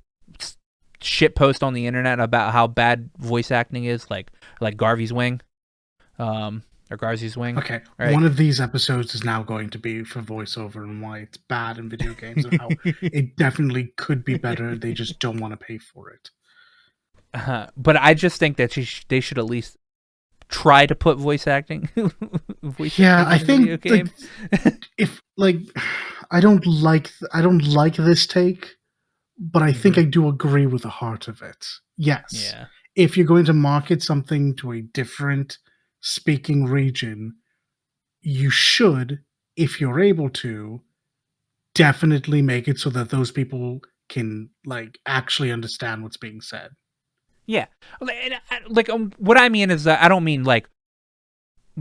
shit post on the internet about how bad voice acting is, like Garvey's Wing, or Garzy's Wing. Okay, right? One of these episodes is now going to be for voiceover and why it's bad in video games and how it definitely could be better. They just don't want to pay for it. But I just think that they should at least try to put voice acting. I think if I don't like this take, but I think I do agree with the heart of it. Yes. Yeah. If you're going to market something to a different speaking region, you should, if you're able to, definitely make it so that those people can actually understand what's being said. Yeah, what I mean is that I don't mean like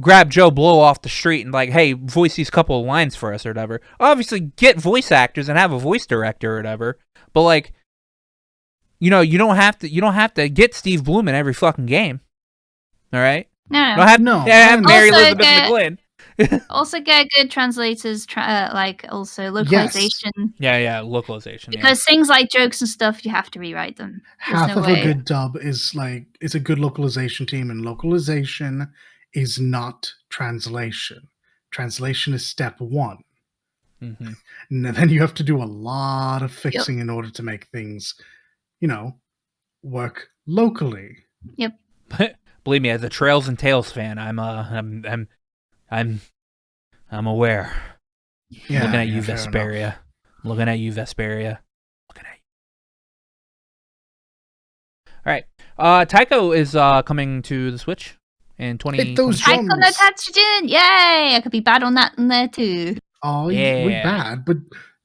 grab Joe Blow off the street and hey, voice these couple of lines for us or whatever. Obviously, get voice actors and have a voice director or whatever. But you don't have to get Steve Bloom in every fucking game. All right? No. Don't have Mary Elizabeth McGlynn. Also get good translators, also localization. Yes. Yeah, localization. Because things like jokes and stuff, you have to rewrite them. Half of a good dub is it's a good localization team, and localization is not translation. Translation is step one. Mm-hmm. And then you have to do a lot of fixing in order to make things, work locally. Yep. Believe me, as a Trails and Tales fan, I'm I'm aware. Yeah, Looking at you, fair enough. Vesperia. Looking at you, Vesperia. Looking at you. All right. Taiko is coming to the Switch in 2020. Hit those Taiko no drums. Tatsujin! Yay! I could be bad on that in there too. Oh, Yeah. we're bad, but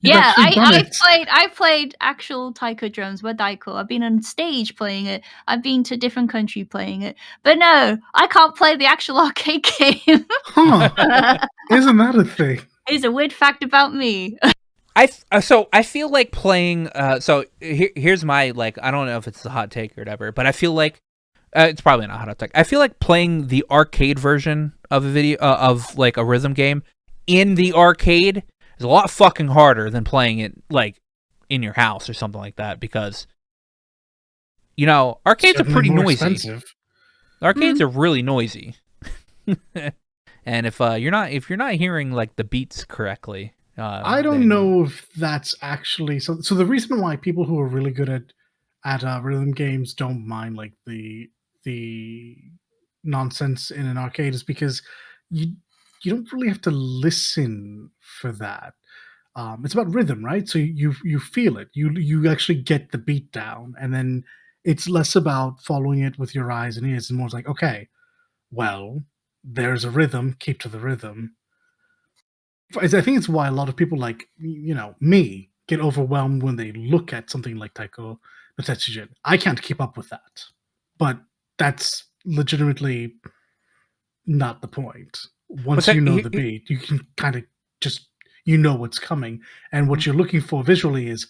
you've Yeah, actually done it. I played actual taiko drums with Daiko. I've been on stage playing it. I've been to a different country playing it. But no, I can't play the actual arcade game. Huh? Isn't that a thing? It's a weird fact about me. So I feel like playing. So here's my like. I don't know if it's a hot take or whatever, but I feel like it's probably not a hot take. I feel like playing the arcade version of a video of like a rhythm game in the arcade is a lot fucking harder than playing it like in your house or something like that, because arcades Certainly are pretty more noisy. expensive. Arcades are really noisy. And if you're not hearing like the beats correctly, I don't then- know if that's actually so. So the reason why people who are really good at rhythm games don't mind like the nonsense in an arcade is because you don't really have to listen for that. It's about rhythm, right? So you feel it. You actually get the beat down, and then it's less about following it with your eyes and ears, and more like, okay, well, there's a rhythm. Keep to the rhythm. I think it's why a lot of people like me get overwhelmed when they look at something like Taiko no Tetsujin. I can't keep up with that, but that's legitimately not the point. Once that- you know he- the he- beat, you can kind of just what's coming, and what you're looking for visually is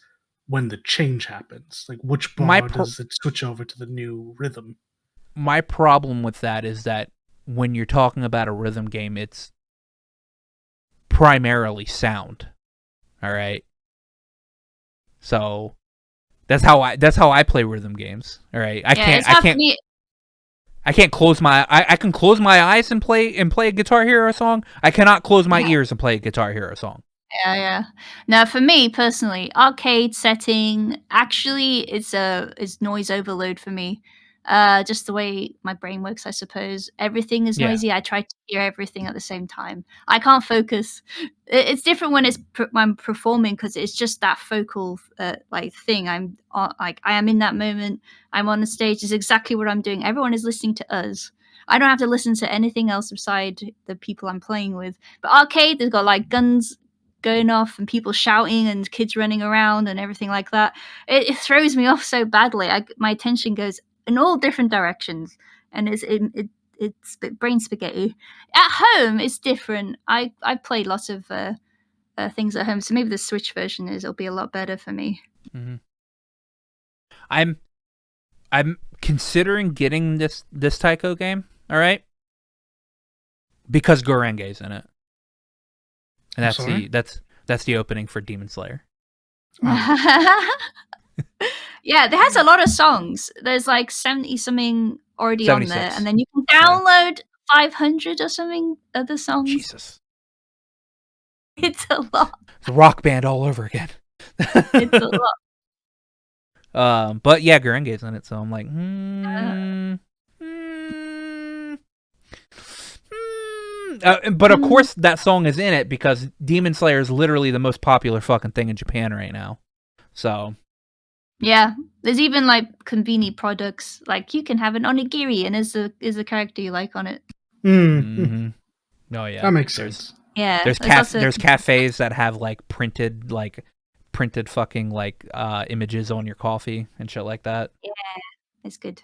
when the change happens. Like which bar does it switch over to the new rhythm? My problem with that is that when you're talking about a rhythm game, it's primarily sound. All right. So that's how I play rhythm games. All right. I can't close my I can close my eyes and play a Guitar Hero song. I cannot close my ears and play a Guitar Hero song. Yeah. Now, for me personally, arcade setting actually it's noise overload for me. Just the way my brain works, I suppose. Everything is Yeah. noisy. I try to hear everything at the same time. I can't focus. It's different when I'm performing because it's just that focal like thing. I am in that moment. I'm on the stage. It's exactly what I'm doing. Everyone is listening to us. I don't have to listen to anything else beside the people I'm playing with. But arcade, they've got like guns going off and people shouting and kids running around and everything like that. It throws me off so badly. My attention goes in all different directions, and it's brain spaghetti. At home, it's different. I played lots of things at home, so maybe the Switch version it'll be a lot better for me. Mm-hmm. I'm considering getting this Taiko game. All right, because Gorenge's in it. And that's the opening for Demon Slayer. Yeah, there has a lot of songs. There's like 70 something already 76. on there, and then you can download 500 or something other songs. Jesus, It's a lot. it's a rock band all over again. It's a lot. But yeah, Gorenge's in it, so I'm like, but of course that song is in it because Demon Slayer is literally the most popular fucking thing in Japan right now. So yeah, there's even like convenient products. Like you can have an onigiri and is a character you like on it. Mm-hmm. Oh yeah, that makes sense. Yeah, there's cafes that have like printed fucking like images on your coffee and shit like that. Yeah, it's good.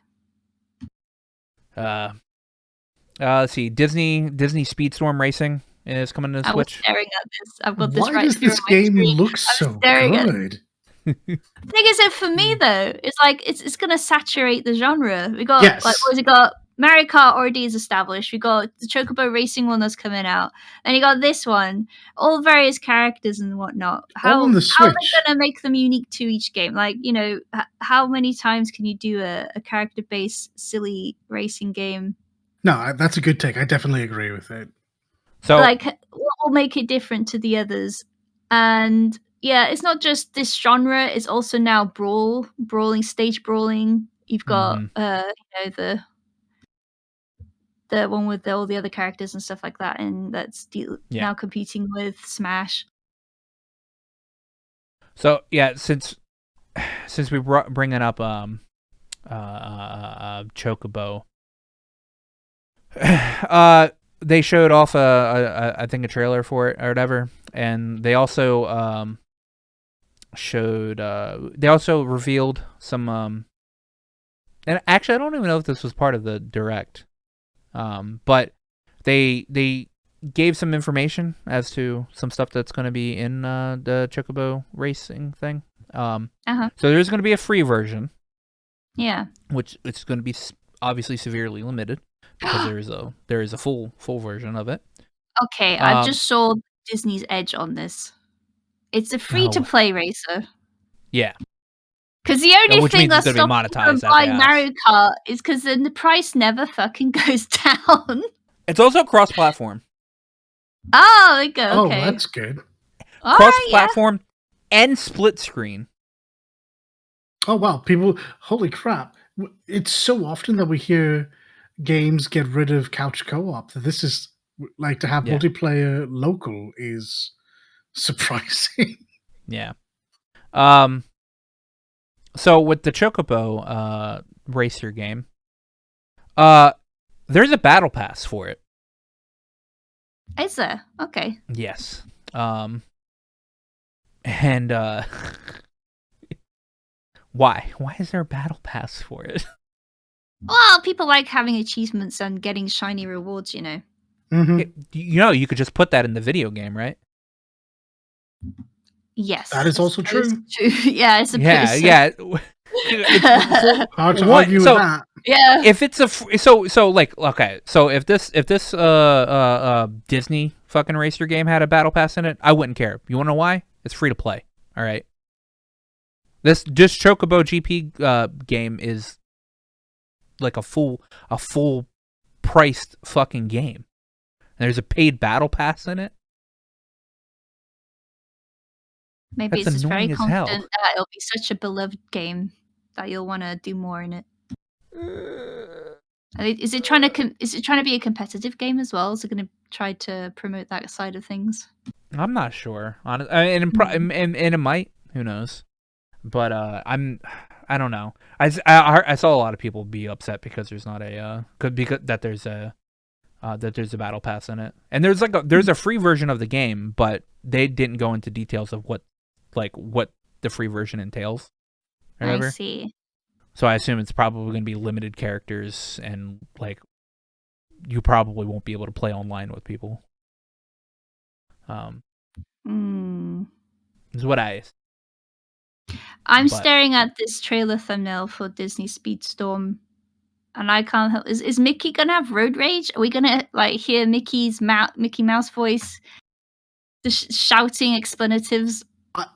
Let's see. Disney Speedstorm Racing is coming to the Switch. I was staring at this. I've got this Why right does here this on my game screen. look so good? The thing is, that for me though, it's like it's gonna saturate the genre. We got Yes. like we got Mario Kart already is established. We got the Chocobo Racing one that's coming out, and you got this one. All various characters and whatnot. All on the How are they Switch. gonna make them unique to each game? Like how many times can you do a character based silly racing game? No, that's a good take. I definitely agree with it. So like what will make it different to the others? And yeah, it's not just this genre, it's also now stage brawling. You've got the the one with all the other characters and stuff like that, and that's now competing with Smash. So yeah, since we bringing up Chocobo, they showed off I think a trailer for it or whatever, and they also revealed some and actually I don't even know if this was part of the direct, but they gave some information as to some stuff that's going to be in the Chocobo racing thing. So there's going to be a free version. Yeah. Which it's going to be obviously severely limited because there is a full version of it. Okay, I just saw Disney's edge on this. It's a free-to-play racer. Yeah. Because the only thing that's stopping people from buying Mario Kart is because then the price never fucking goes down. It's also cross-platform. Oh, there you go. Oh, okay. That's good. Cross-platform and split screen. Oh, wow. People, holy crap. It's so often that we hear games get rid of couch co-op. This is, like, to have multiplayer local is surprising. Yeah. So with the Chocobo racer game, there's a battle pass for it. Is there? Okay. Yes. Why? Why is there a battle pass for it? Well, people like having achievements and getting shiny rewards, you know. Mm-hmm. You could just put that in the video game, right? Yes. That is also true. Yeah, I suppose. Yeah. Hard to argue with that. Yeah. If it's a if this Disney fucking racer game had a battle pass in it, I wouldn't care. You want to know why? It's free to play. All right. This Chocobo GP game is like a full priced fucking game. There's a paid battle pass in it. Maybe That's it's just very annoying as hell. confident that it'll be such a beloved game that you'll want to do more in it. Is it trying to be a competitive game as well? Is it going to try to promote that side of things? I'm not sure. And it might. Who knows? But I don't know. I saw a lot of people be upset because there's not there's a battle pass in it, and there's a free version of the game, but they didn't go into details of what the free version entails. I see. So I assume it's probably going to be limited characters, and like you probably won't be able to play online with people. Is what I'm staring at this trailer thumbnail for Disney Speedstorm, and I can't help. Is Mickey gonna have road rage? Are we gonna hear Mickey Mouse voice just shouting expletives?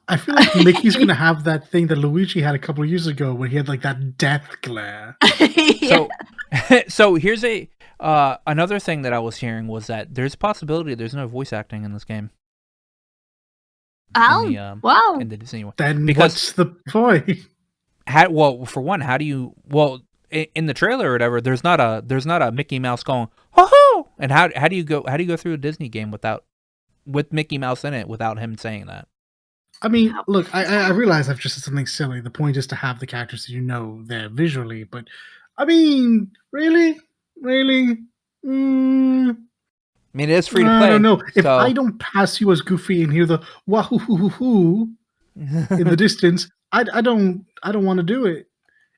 I feel like Mickey's gonna have that thing that Luigi had a couple of years ago, where he had like that death glare. Yeah. So here's another thing that I was hearing was that there's a possibility there's no voice acting in this game. Oh, wow! In the Disney one. Then what's the point? For one, how do you? Well, in the trailer or whatever, there's not a Mickey Mouse going ho-ho, and how do you go through a Disney game with Mickey Mouse in it without him saying that? I mean, look, I realize I've just said something silly. The point is to have the characters that you know there visually, but I mean, really? I mean, it is free to play. I don't know. If I don't pass you as Goofy and hear the wahoo hoo hoo in the distance, I don't want to do it.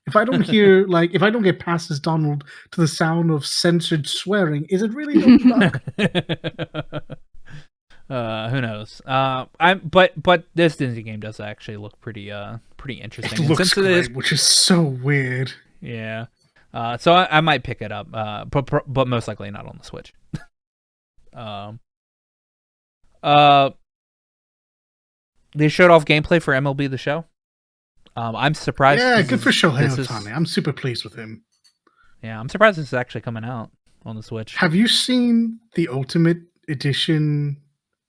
If I don't hear if I don't get past as Donald to the sound of censored swearing, is it really Donald Duck? Who knows? But this Disney game does actually look pretty interesting. It looks great, which is so weird. Yeah. So I might pick it up. But most likely not on the Switch. They showed off gameplay for MLB The Show. I'm surprised. Yeah, good for Shohei Ohtani. I'm super pleased with him. Yeah, I'm surprised this is actually coming out on the Switch. Have you seen the Ultimate Edition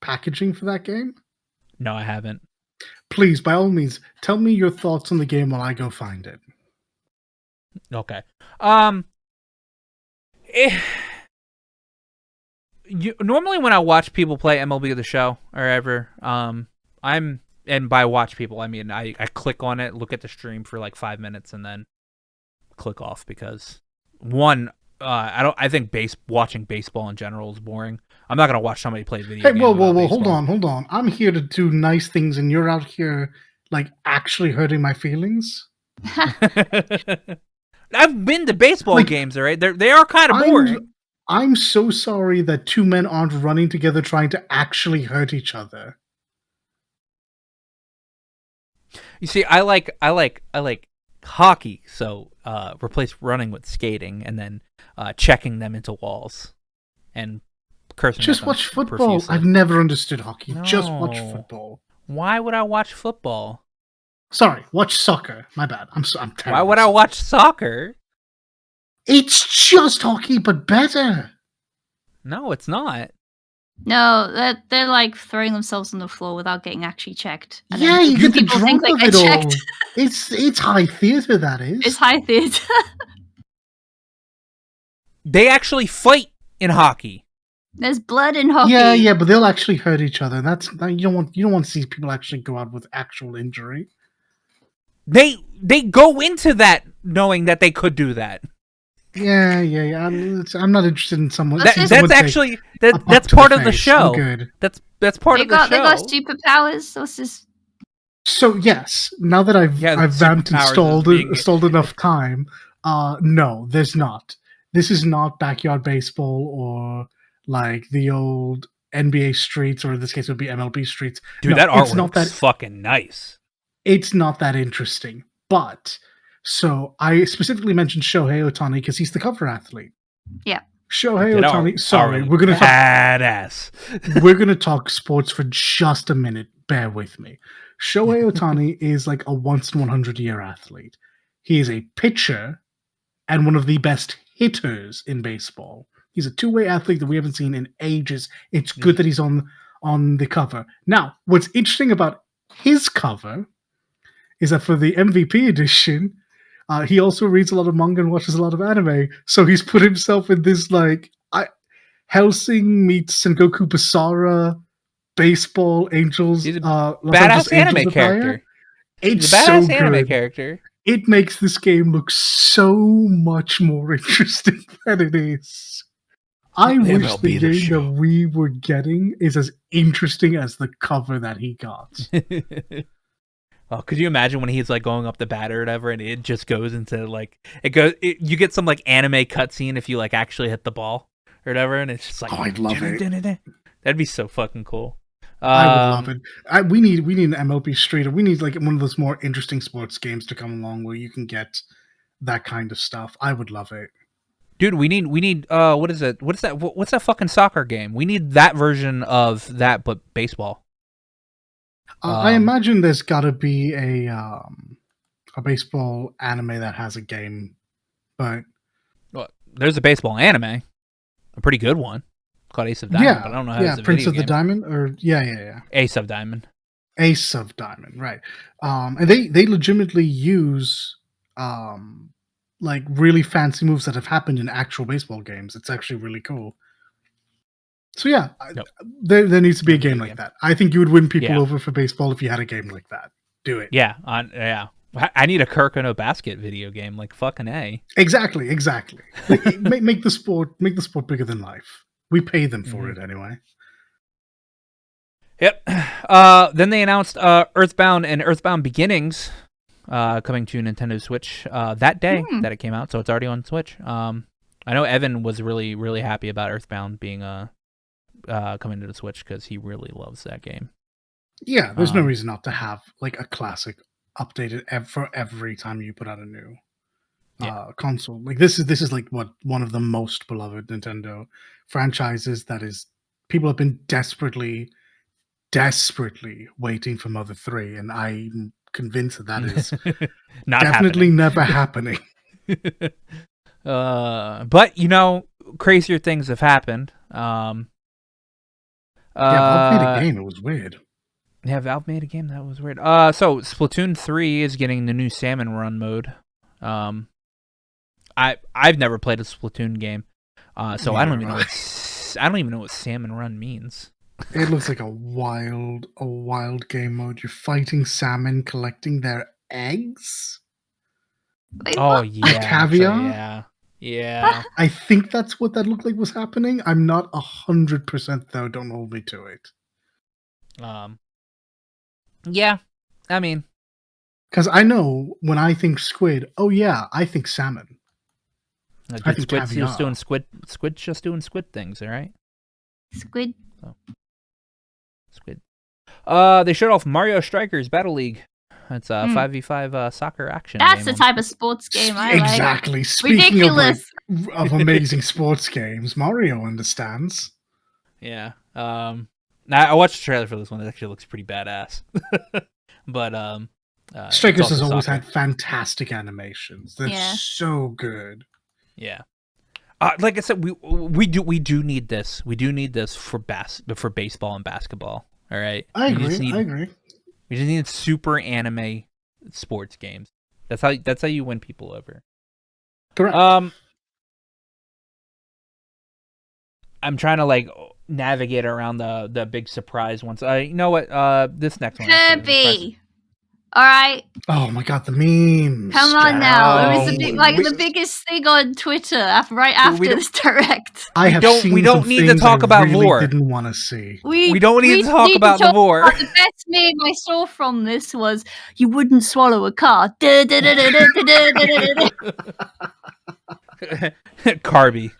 packaging for that game? No, I haven't. Please, by all means, tell me your thoughts on the game while I go find it. Okay. normally when I watch people play MLB The Show or ever, and by watch people I mean I click on it, look at the stream for like 5 minutes, and then click off because I think watching baseball in general is boring. I'm not gonna watch somebody play video. Hey, game whoa, about hold baseball. on. I'm here to do nice things, and you're out here like actually hurting my feelings. I've been to baseball Like, games, all right? They are kind of boring. I'm so sorry that two men aren't running together trying to actually hurt each other. You see, I like hockey, so replace running with skating and then checking them into walls and cursing. Just at them watch football. profusely. I've never understood hockey. Just watch No. football. Why would I watch football? Sorry, watch soccer. My bad. I'm terrible. Why would I watch soccer? It's just hockey, but better. No, it's not. No, they're like throwing themselves on the floor without getting actually checked. And Yeah, then you get the people think drop they of get it all. checked. It's high theater, that is. It's high theater. They actually fight in hockey. There's blood in hockey. Yeah, but they'll actually hurt each other. You don't want to see people actually go out with actual injury. They go into that knowing that they could do that. Yeah. I'm not interested in someone. That's actually that's part of the show. Good. That's part of the show. They got superpowers. What's this? So yes, now that I've vamped and stalled enough time, no, there's not. This is not backyard baseball or like the old NBA streets, or in this case it would be MLB streets. Dude, that artwork is fucking nice. It's not that interesting. But so I specifically mentioned Shohei Ohtani because he's the cover athlete. Yeah. Shohei Ohtani. Sorry, we're gonna badass. We're gonna talk sports for just a minute. Bear with me. Shohei Ohtani is like a once in 100-year athlete. He is a pitcher and one of the best hitters in baseball. He's a two-way athlete that we haven't seen in ages. It's good that he's on the cover. Now, what's interesting about his cover is that for the MVP edition, he also reads a lot of manga and watches a lot of anime. So he's put himself in this like Hellsing meets Sengoku Basara baseball Angels. He's a badass anime character. It's a badass so anime good. character. It makes this game look so much more interesting than it is. I wish the game that we were getting is as interesting as the cover that he got. Oh, could you imagine when he's like going up the bat or whatever, and it just goes into like you get some like anime cutscene if you like actually hit the ball or whatever, and it's just like, oh, I'd love it. That'd be so fucking cool. I would love it. We need an MLB Street, or we need like one of those more interesting sports games to come along where you can get that kind of stuff. I would love it. Dude, we need what is it? What's that fucking soccer game? We need that version of that, but baseball. I imagine there's got to be a baseball anime that has a game, but there's a baseball anime, a pretty good one called Ace of Diamond. But I don't know how it's a Prince video of the game. Diamond, or Ace of Diamond. Ace of Diamond, right? And they legitimately use like really fancy moves that have happened in actual baseball games. It's actually really cool. So yeah, there needs to be a game like that. I think you would win people over for baseball if you had a game like that. Do it. Yeah, I need a Kirk in a basket video game, like fucking A. Exactly. Like, make the sport bigger than life. We pay them for it anyway. Yep. Then they announced Earthbound and Earthbound Beginnings coming to Nintendo Switch that day that it came out, so it's already on Switch. I know Evan was really, really happy about Earthbound being coming to the Switch because he really loves that game. Yeah, there's no reason not to have like a classic updated for every time you put out a new console. Like this is like one of the most beloved Nintendo franchises that is people have been desperately waiting for Mother 3, and I'm convinced that is definitely never happening. But crazier things have happened. Valve made a game. It was weird. Yeah, Valve made a game. That was weird. So Splatoon 3 is getting the new Salmon Run mode. I've never played a Splatoon game, so I don't even know what I don't even know what Salmon Run means. It looks like a wild game mode. You're fighting salmon, collecting their eggs. Wait, Oh what? yeah, caviar? actually, yeah. I think that's what that looked like was happening. I'm not 100% though. Don't hold me to it. Yeah. I mean, Because I know when I think squid, oh yeah, I think salmon. I think Squid's just caviar. doing Squid's just doing squid things, all right? Squid. Squid. They showed off Mario Strikers Battle League. It's a 5v5 soccer action That's game the type of sports game I like. Exactly. Speaking Ridiculous. of amazing sports games, Mario understands. Yeah. I watched the trailer for this one. It actually looks pretty badass. But Strikers it's has also always soccer. had fantastic animations. They're so good. Yeah. Like I said, we do need this. We do need this for baseball and basketball. All right. I agree. We just need super anime sports games. That's how you win people over. Correct. I'm trying to like navigate around the big surprise ones. You know what? This next one. Kirby. All right. Oh my god, the memes. Come on now. It was Oh, the biggest thing on Twitter after this direct. We don't need to talk about lore. Didn't want to see. We don't need to talk about the lore. The best meme I saw from this was, "You wouldn't swallow a car." Carby.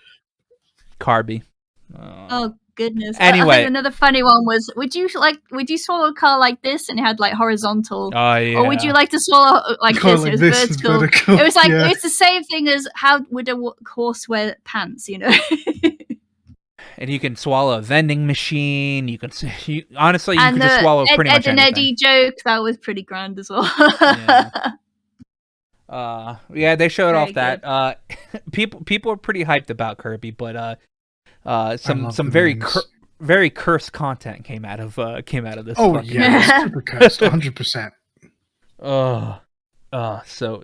Oh goodness. Anyway, another funny one was, would you swallow a car like this and it had like horizontal? Oh yeah. Or would you like to swallow like this? It was vertical. It was like it's the same thing as how would a horse wear pants, you know? And you can swallow a vending machine. Honestly, you and can just swallow pretty much Ed and anything. Eddie joke, that was pretty grand as well. Yeah, they showed Very off that. People are pretty hyped about Kirby, but some very cursed content came out of this. Oh yeah, super cursed, 100%. So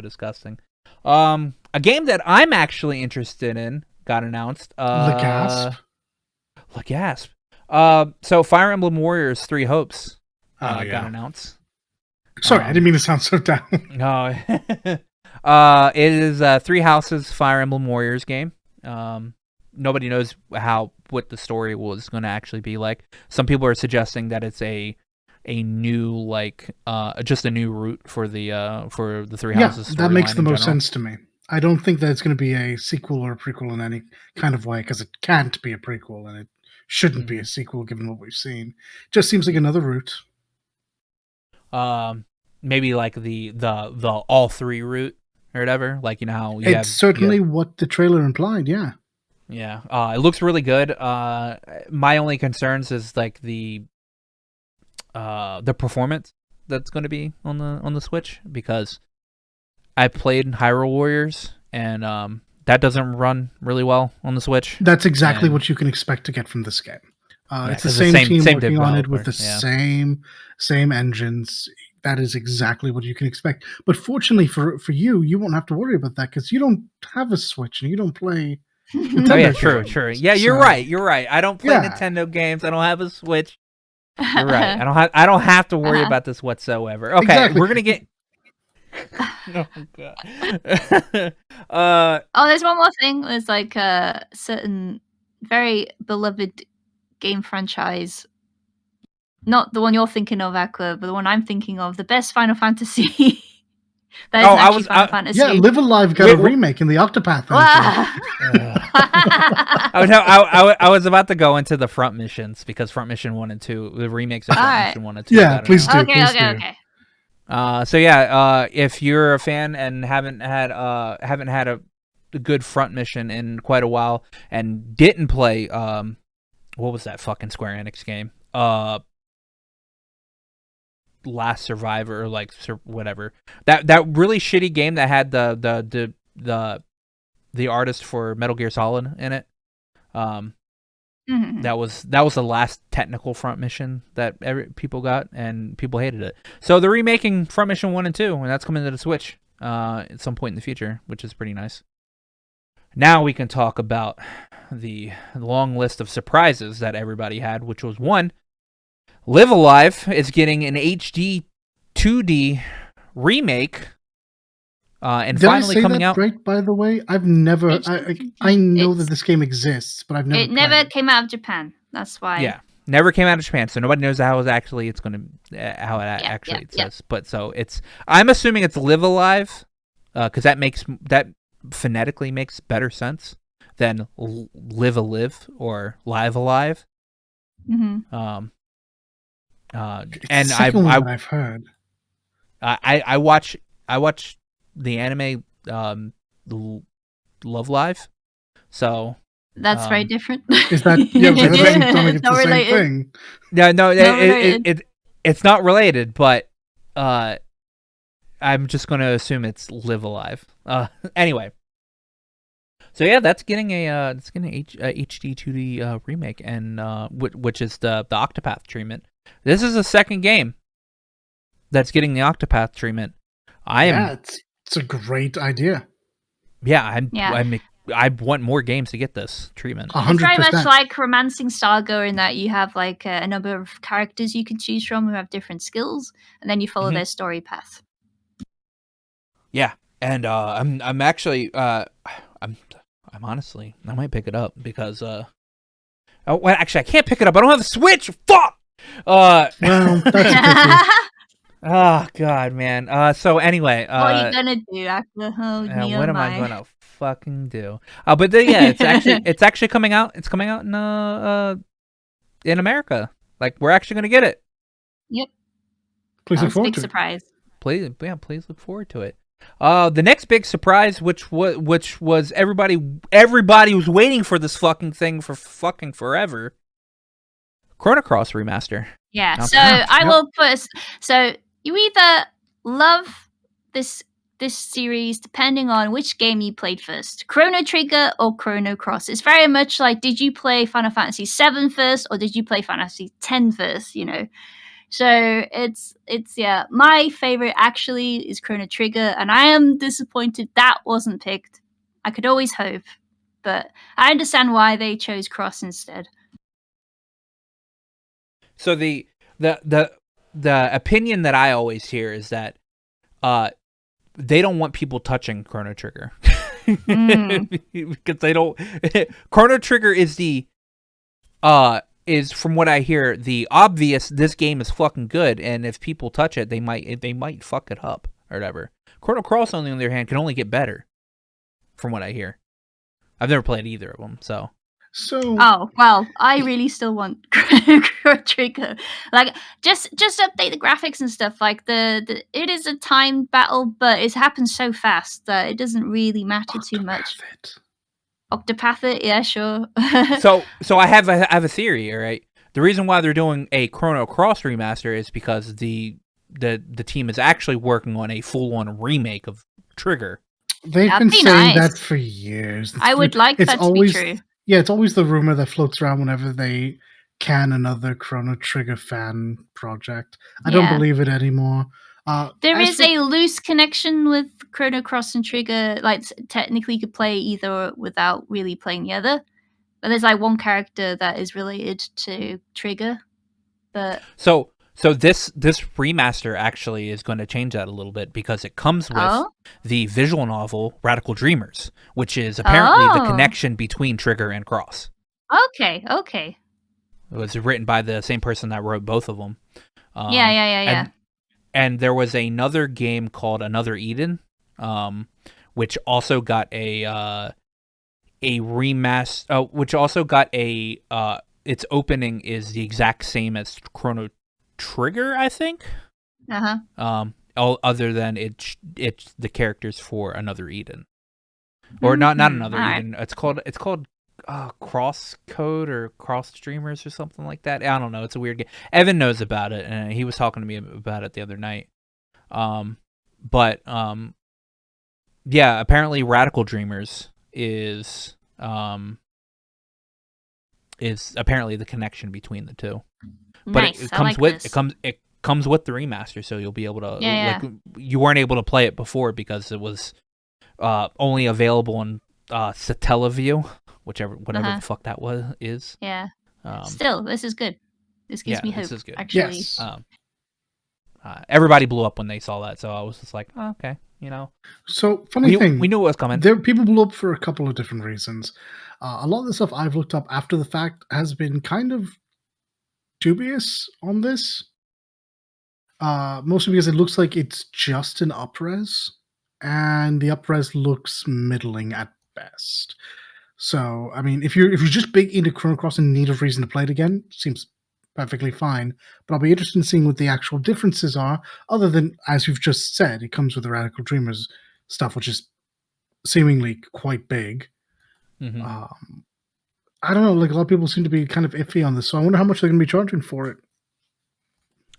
disgusting. A game that I'm actually interested in got announced. The Gasp. So Fire Emblem Warriors 3 Hopes got announced. Sorry, I didn't mean to sound so down. No. It is a Three Houses Fire Emblem Warriors game. Nobody knows what the story was going to actually be like. Some people are suggesting that it's a new just a new route for the Three Houses. Yeah, that makes the most sense to me. I don't think that it's going to be a sequel or a prequel in any kind of way, because it can't be a prequel and it shouldn't be a sequel given what we've seen. Just seems like another route. Maybe like the all three route or whatever. Like, you know how it's certainly what the trailer implied. Yeah. Yeah. It looks really good. My only concerns is like the performance that's going to be on the Switch, because I played Hyrule Warriors and that doesn't run really well on the Switch. That's exactly what you can expect to get from this game. It's the same team working on it with the same engines. That is exactly what you can expect. But fortunately for you, you won't have to worry about that, because you don't have a Switch and you don't play Nintendo games. True. Yeah, you're right. I don't play Nintendo games. I don't have a Switch. You're right. I don't have to worry about this whatsoever. Okay, exactly. We're gonna get. Oh god. There's one more thing. There's like a certain very beloved game franchise. Not the one you're thinking of, Aqua, but the one I'm thinking of, the best Final Fantasy. Final Fantasy. Yeah, Live Alive got a remake in the Octopath engine. I was about to go into the front missions, because Front Mission 1 and 2, the remakes of Front Mission 1 and 2. Yeah, please do. Okay. So yeah, if you're a fan and haven't had a good Front Mission in quite a while and didn't play what was that fucking Square Enix game? Last Survivor, or like whatever, that really shitty game that had the artist for Metal Gear Solid in it. That was the last technical Front Mission that people got, and people hated it. So they're remaking Front Mission 1 and 2, and that's coming to the Switch at some point in the future, which is pretty nice. Now we can talk about the long list of surprises that everybody had, which was one, Live Alive is getting an HD 2D remake, and Did finally I say coming that out. right? By the way, I've never. I know that It's- this game exists, but I've never. It never played it. came out of Japan. That's why. Yeah, never came out of Japan, so nobody knows how it's going to how it actually yeah. says. But so it's. I'm assuming it's Live Alive, because that phonetically makes better sense than Live a Live or Live Alive. Mm-hmm. It's And the second one that I've heard. I watch the anime Love Live, so That's very different. Is that? Yeah, that doesn't sound like it's Not the same related. thing. no, Not related. it's not related, but I'm just going to assume it's Live Alive. Anyway, so yeah, that's getting a HD 2D remake, and which is the Octopath treatment. This is the second game that's getting the Octopath treatment. It's a great idea. I want more games to get this treatment. 100%. It's very much like Romancing Saga in that you have like a number of characters you can choose from who have different skills, and then you follow their story path. Yeah, and I'm actually I'm honestly I might pick it up because actually I can't pick it up. I don't have a Switch. Fuck. Well, that's a pity. Oh God, man. So anyway, what are you gonna do after? what am I gonna fucking do? But yeah, it's actually coming out. It's coming out in America. Like we're actually gonna get it. Yep. Please look forward big to surprise. Please look forward to it. The next big surprise, which was everybody was waiting for this fucking thing for fucking forever. Chrono Cross remaster. Yeah. Now, So I will put. So you either love this series depending on which game you played first, Chrono Trigger or Chrono Cross. It's very much like, did you play Final Fantasy VII first or did you play Final Fantasy X first? You know. So it's yeah. My favorite actually is Chrono Trigger, and I am disappointed that wasn't picked. I could always hope, but I understand why they chose Cross instead. So the opinion that I always hear is that they don't want people touching Chrono Trigger because they don't. Chrono Trigger is is from what I hear the obvious. This game is fucking good, and if people touch it, they might fuck it up or whatever. Chrono Cross, on the other hand, can only get better, from what I hear. I've never played either of them, so. Oh well, I really still want Chrono Trigger. Like just update the graphics and stuff. Like the it is a timed battle, but it happens so fast that it doesn't really matter too much. Octopath it, yeah, sure. so I have a theory. All right, the reason why they're doing a Chrono Cross remaster is because the team is actually working on a full-on remake of Trigger. They've been saying that for years. I would like that to be true. Yeah, it's always the rumor that floats around whenever they can another Chrono Trigger fan project. I don't believe it anymore. There is a loose connection with Chrono Cross and Trigger. Like technically, you could play either without really playing the other. But there's like one character that is related to Trigger. But so this remaster actually is going to change that a little bit because it comes with the visual novel Radical Dreamers, which is apparently the connection between Trigger and Cross. Okay. It was written by the same person that wrote both of them. Yeah. And there was another game called Another Eden, which also got a remaster. Which also got its opening is the exact same as Chrono Trigger, I think. Other than it's the characters for Another Eden, or not Another Eden. It's called Cross Code or Cross Streamers or something like that. I don't know. It's a weird game. Evan knows about it, and he was talking to me about it the other night. Yeah. Apparently, Radical Dreamers is apparently the connection between the two. But nice. it comes with the remaster, so you'll be able to like you weren't able to play it before because it was only available on Satellaview, whatever Uh-huh. the fuck that is. Yeah. Um, Still, this is good. This gives yeah, me this hope. is good. Actually. Yes. Everybody blew up when they saw that, so I was just like, oh, okay, So funny thing, we knew it was coming. there people blew up for a couple of different reasons. A lot of the stuff I've looked up after the fact has been kind of dubious on this. Mostly because it looks like it's just an upres, and the upres looks middling at best. So, I mean, if you're just big into Chrono Cross and need a reason to play it again, seems perfectly fine. But I'll be interested in seeing what the actual differences are, other than, as you've just said, it comes with the Radical Dreamers stuff, which is seemingly quite big. Mm-hmm. I don't know, like a lot of people seem to be kind of iffy on this, so I wonder how much they're going to be charging for it.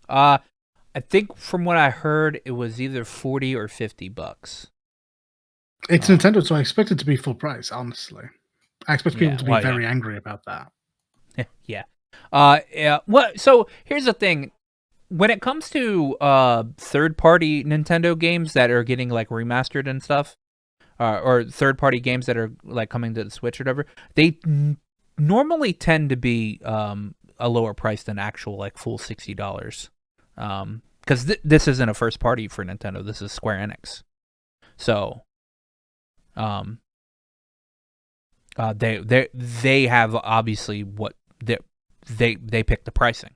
I think from what I heard, it was either $40 or $50. It's Nintendo, so I expect it to be full price, honestly. I expect people to be well, very angry about that. yeah. Yeah. Well, so here's the thing. When it comes to third-party Nintendo games that are getting like remastered and stuff, or third-party games that are like coming to the Switch or whatever, they normally tend to be a lower price than actual like full $60. Because this isn't a first party for Nintendo. This is Square Enix. So, they have obviously what they pick the pricing.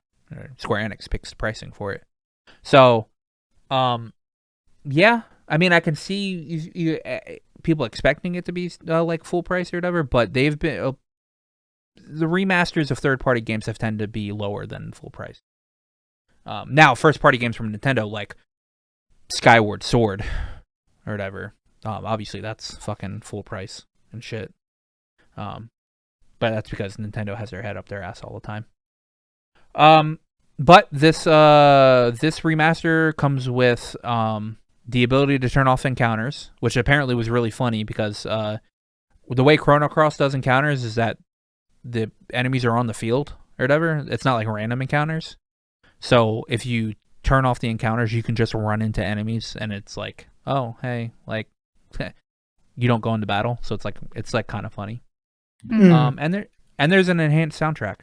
Square Enix picks the pricing for it. So, yeah. I mean, I can see people expecting it to be like full price or whatever, but they've been the remasters of third-party games have tended to be lower than full price. Now, first-party games from Nintendo, like Skyward Sword or whatever, obviously that's fucking full price and shit. But that's because Nintendo has their head up their ass all the time. But this remaster comes with the ability to turn off encounters, which apparently was really funny because the way Chrono Cross does encounters is that the enemies are on the field or whatever. It's not like random encounters. So if you turn off the encounters, you can just run into enemies, and it's like, oh, hey, like you don't go into battle. So it's like kind of funny. Mm. And there's an enhanced soundtrack.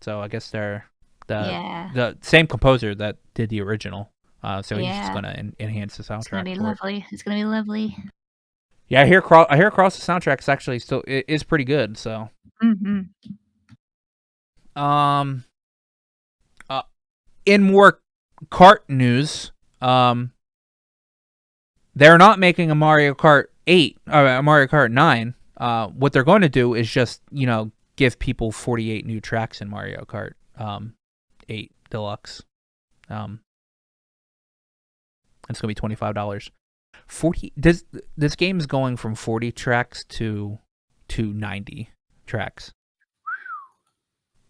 So I guess they're the same composer that did the original. So he's just gonna enhance the soundtrack. It's gonna be lovely. It's gonna be lovely. Yeah, I hear across the soundtrack is actually still it is pretty good. So. Mm-hmm. In more kart news, they're not making a Mario Kart 8 or a Mario Kart 9. What they're going to do is just, give people 48 new tracks in Mario Kart 8 Deluxe. It's going to be $25. This game is going from 40 tracks to 90 tracks.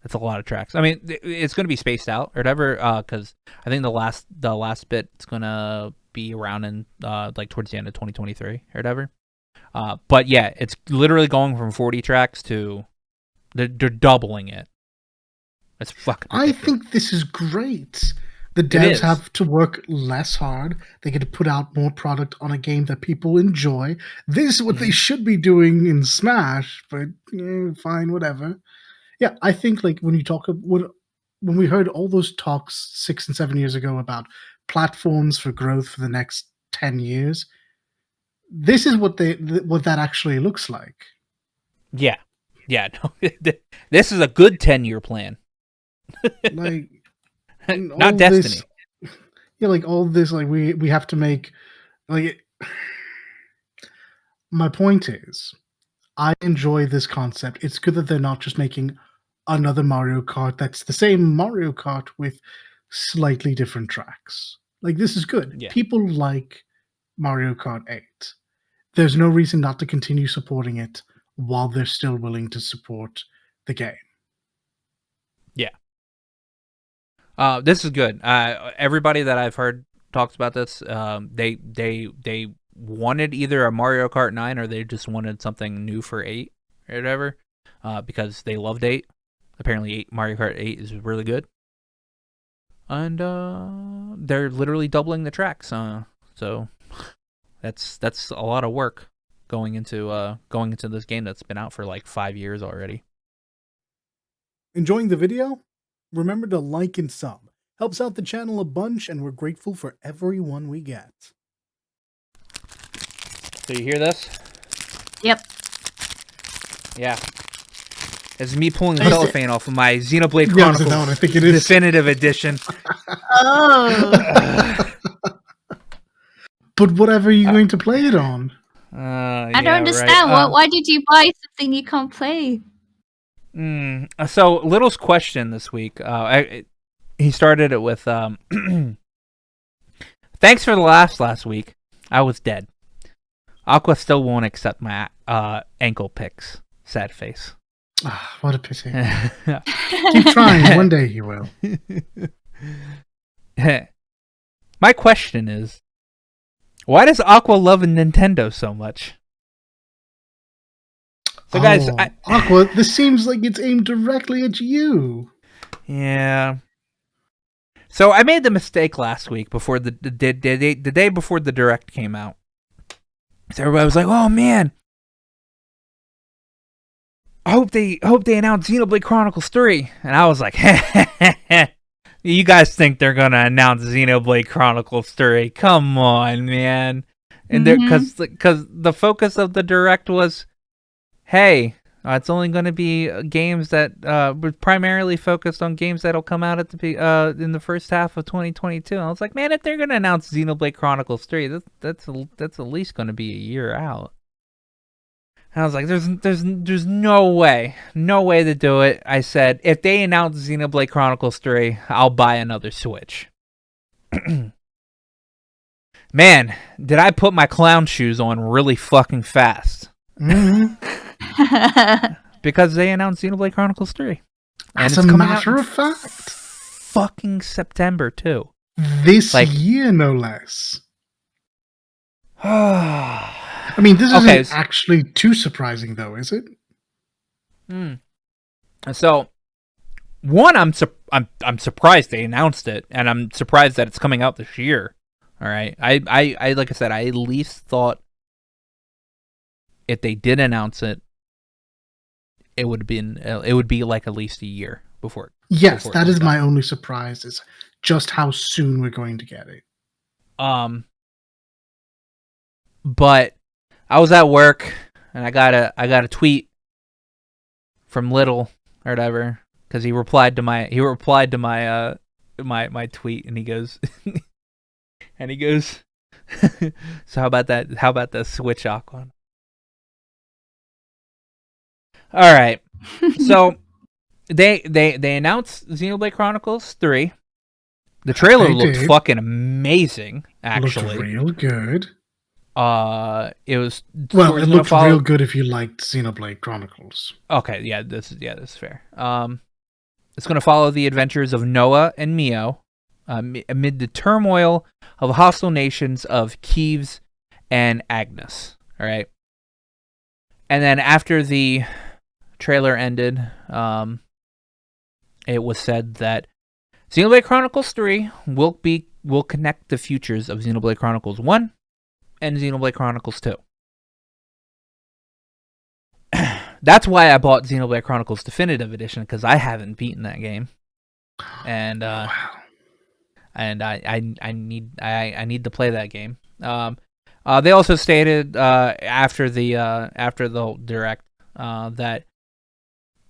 That's a lot of tracks. I mean, it's going to be spaced out or whatever, because I think the last bit is going to be around in like towards the end of 2023 or whatever. But yeah, it's literally going from 40 tracks to they're doubling it. It's fucking ridiculous. I think this is great. The devs have to work less hard. They get to put out more product on a game that people enjoy. This is what they should be doing in Smash, but fine, whatever. Yeah, I think like when we heard all those talks 6 and 7 years ago about platforms for growth for the next 10 years, this is what that actually looks like. Yeah. No, this is a good 10-year plan. Like not Destiny. Like all this, like we have to make like. My point is, I enjoy this concept. It's good that they're not just making another Mario Kart that's the same Mario Kart with slightly different tracks. Like, this is good. Yeah. People like Mario Kart 8. There's no reason not to continue supporting it while they're still willing to support the game. Yeah. This is good. Everybody that I've heard talks about this, they wanted either a Mario Kart 9 or they just wanted something new for 8 or whatever, because they loved 8. Apparently, Mario Kart 8 is really good. And they're literally doubling the tracks. So that's a lot of work. going into this game that's been out for like 5 years already. Enjoying the video? Remember to like and sub. Helps out the channel a bunch, and we're grateful for everyone we get. So you hear this? Yep. Yeah. It's me pulling the Is it- cellophane off of my Xenoblade Yeah, Chronicles that one, I think it is. Definitive Edition. Oh. But whatever are you going to play it on? I don't understand. Why did you buy something you can't play? So Little's question this week, he started it with, thanks for the laughs last week. I was dead. Aqua still won't accept my ankle pics. Sad face. Ah, what a pity. Keep trying. One day you will. My question is, why does Aqua love Nintendo so much? So guys, Aqua, this seems like it's aimed directly at you. Yeah. So I made the mistake last week before the day before the Direct came out. So everybody was like, "Oh man, I hope they announce Xenoblade Chronicles 3." And I was like, "You guys think they're gonna announce Xenoblade Chronicles 3? Come on, man!" And because the focus of the Direct was, hey, it's only going to be games that were primarily focused on games that'll come out at in the first half of 2022. And I was like, man, if they're going to announce Xenoblade Chronicles 3, that's at least going to be a year out. And I was like, there's no way to do it. I said, if they announce Xenoblade Chronicles 3, I'll buy another Switch. Man, did I put my clown shoes on really fucking fast. Because they announced Xenoblade Chronicles 3. As a matter of fact. Fucking September, too. This year, no less. I mean, this isn't actually too surprising, though, is it? So, one, I'm surprised they announced it, and I'm surprised that it's coming out this year. All right, I like I said, I at least thought if they did announce it, it would be like at least a year before. Yes, that is my only surprise, is just how soon we're going to get it. But I was at work and I got a tweet from Little or whatever, because he replied to my my tweet, and he goes so how about the Switch Aqua? All right. So they announced Xenoblade Chronicles 3. The trailer looked fucking amazing, actually. Looked real good. It was it looked real good if you liked Xenoblade Chronicles. Okay, yeah, this is fair. It's going to follow the adventures of Noah and Mio amid the turmoil of hostile nations of Kiev and Agnes. All right. And then after the trailer ended, it was said that Xenoblade Chronicles 3 will connect the futures of Xenoblade Chronicles 1 and Xenoblade Chronicles 2. That's why I bought Xenoblade Chronicles Definitive Edition, because I haven't beaten that game, and I need to play that game. They also stated after the Direct that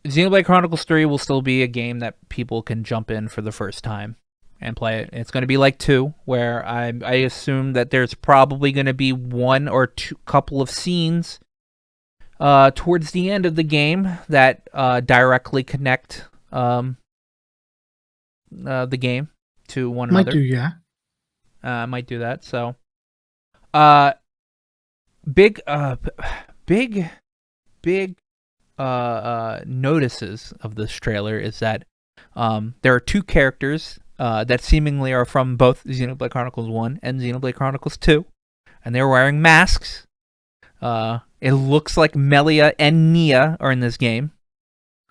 Xenoblade Chronicles 3 will still be a game that people can jump in for the first time and play it. It's going to be like 2, where I assume that there's probably going to be one or two couple of scenes towards the end of the game that directly connect the game to one another. Might do that. So, big notices of this trailer is that there are two characters that seemingly are from both Xenoblade Chronicles 1 and Xenoblade Chronicles 2, and they're wearing masks. It looks like Melia and Nia are in this game.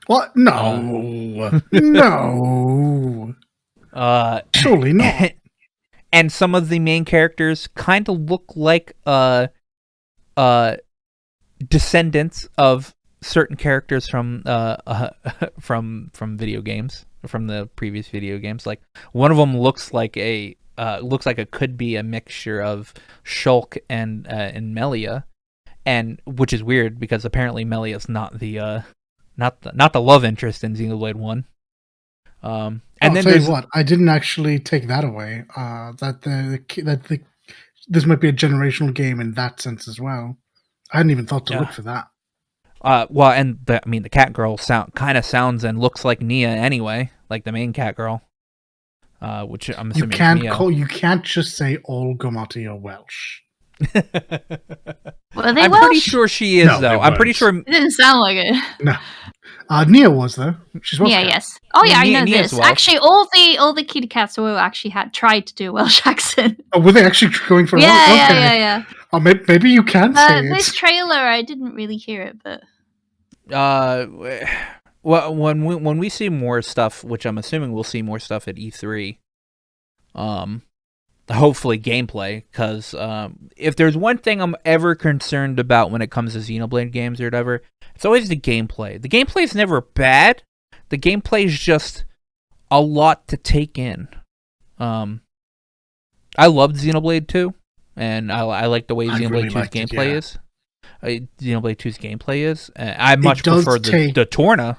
What? No. No. Surely not. And some of the main characters kind of look like descendants of certain characters from from video games, from the previous video games. Like one of them looks like it could be a mixture of Shulk and Melia, and which is weird because apparently Melia's not the love interest in Xenoblade 1. And I'll then tell you there's what, I didn't actually take that away. This might be a generational game in that sense as well. I hadn't even thought to look for that. well, and the cat girl sounds and looks like Nia anyway, like the main cat girl. Which I'm assuming you can't just say all Gomati are Welsh. Were they I'm Welsh? pretty sure she is, No, though. I'm pretty sure. It didn't sound like it. No, Nia was though. She's Welsh. Yeah, cat. yes. Oh yeah, Nia- I know Nia's this. Welsh. Actually, all the kitty cats were actually had tried to do a Welsh accent. Oh, were they actually going for? Yeah. Oh, maybe you can say This it. trailer, I didn't really hear it, but Well, when we see more stuff, which I'm assuming we'll see more stuff at E3, hopefully gameplay, because if there's one thing I'm ever concerned about when it comes to Xenoblade games or whatever, it's always the gameplay. The gameplay is never bad. The gameplay is just a lot to take in. I loved Xenoblade 2, and I like the way Xenoblade 2's gameplay is. Xenoblade 2's gameplay is. I much prefer the Torna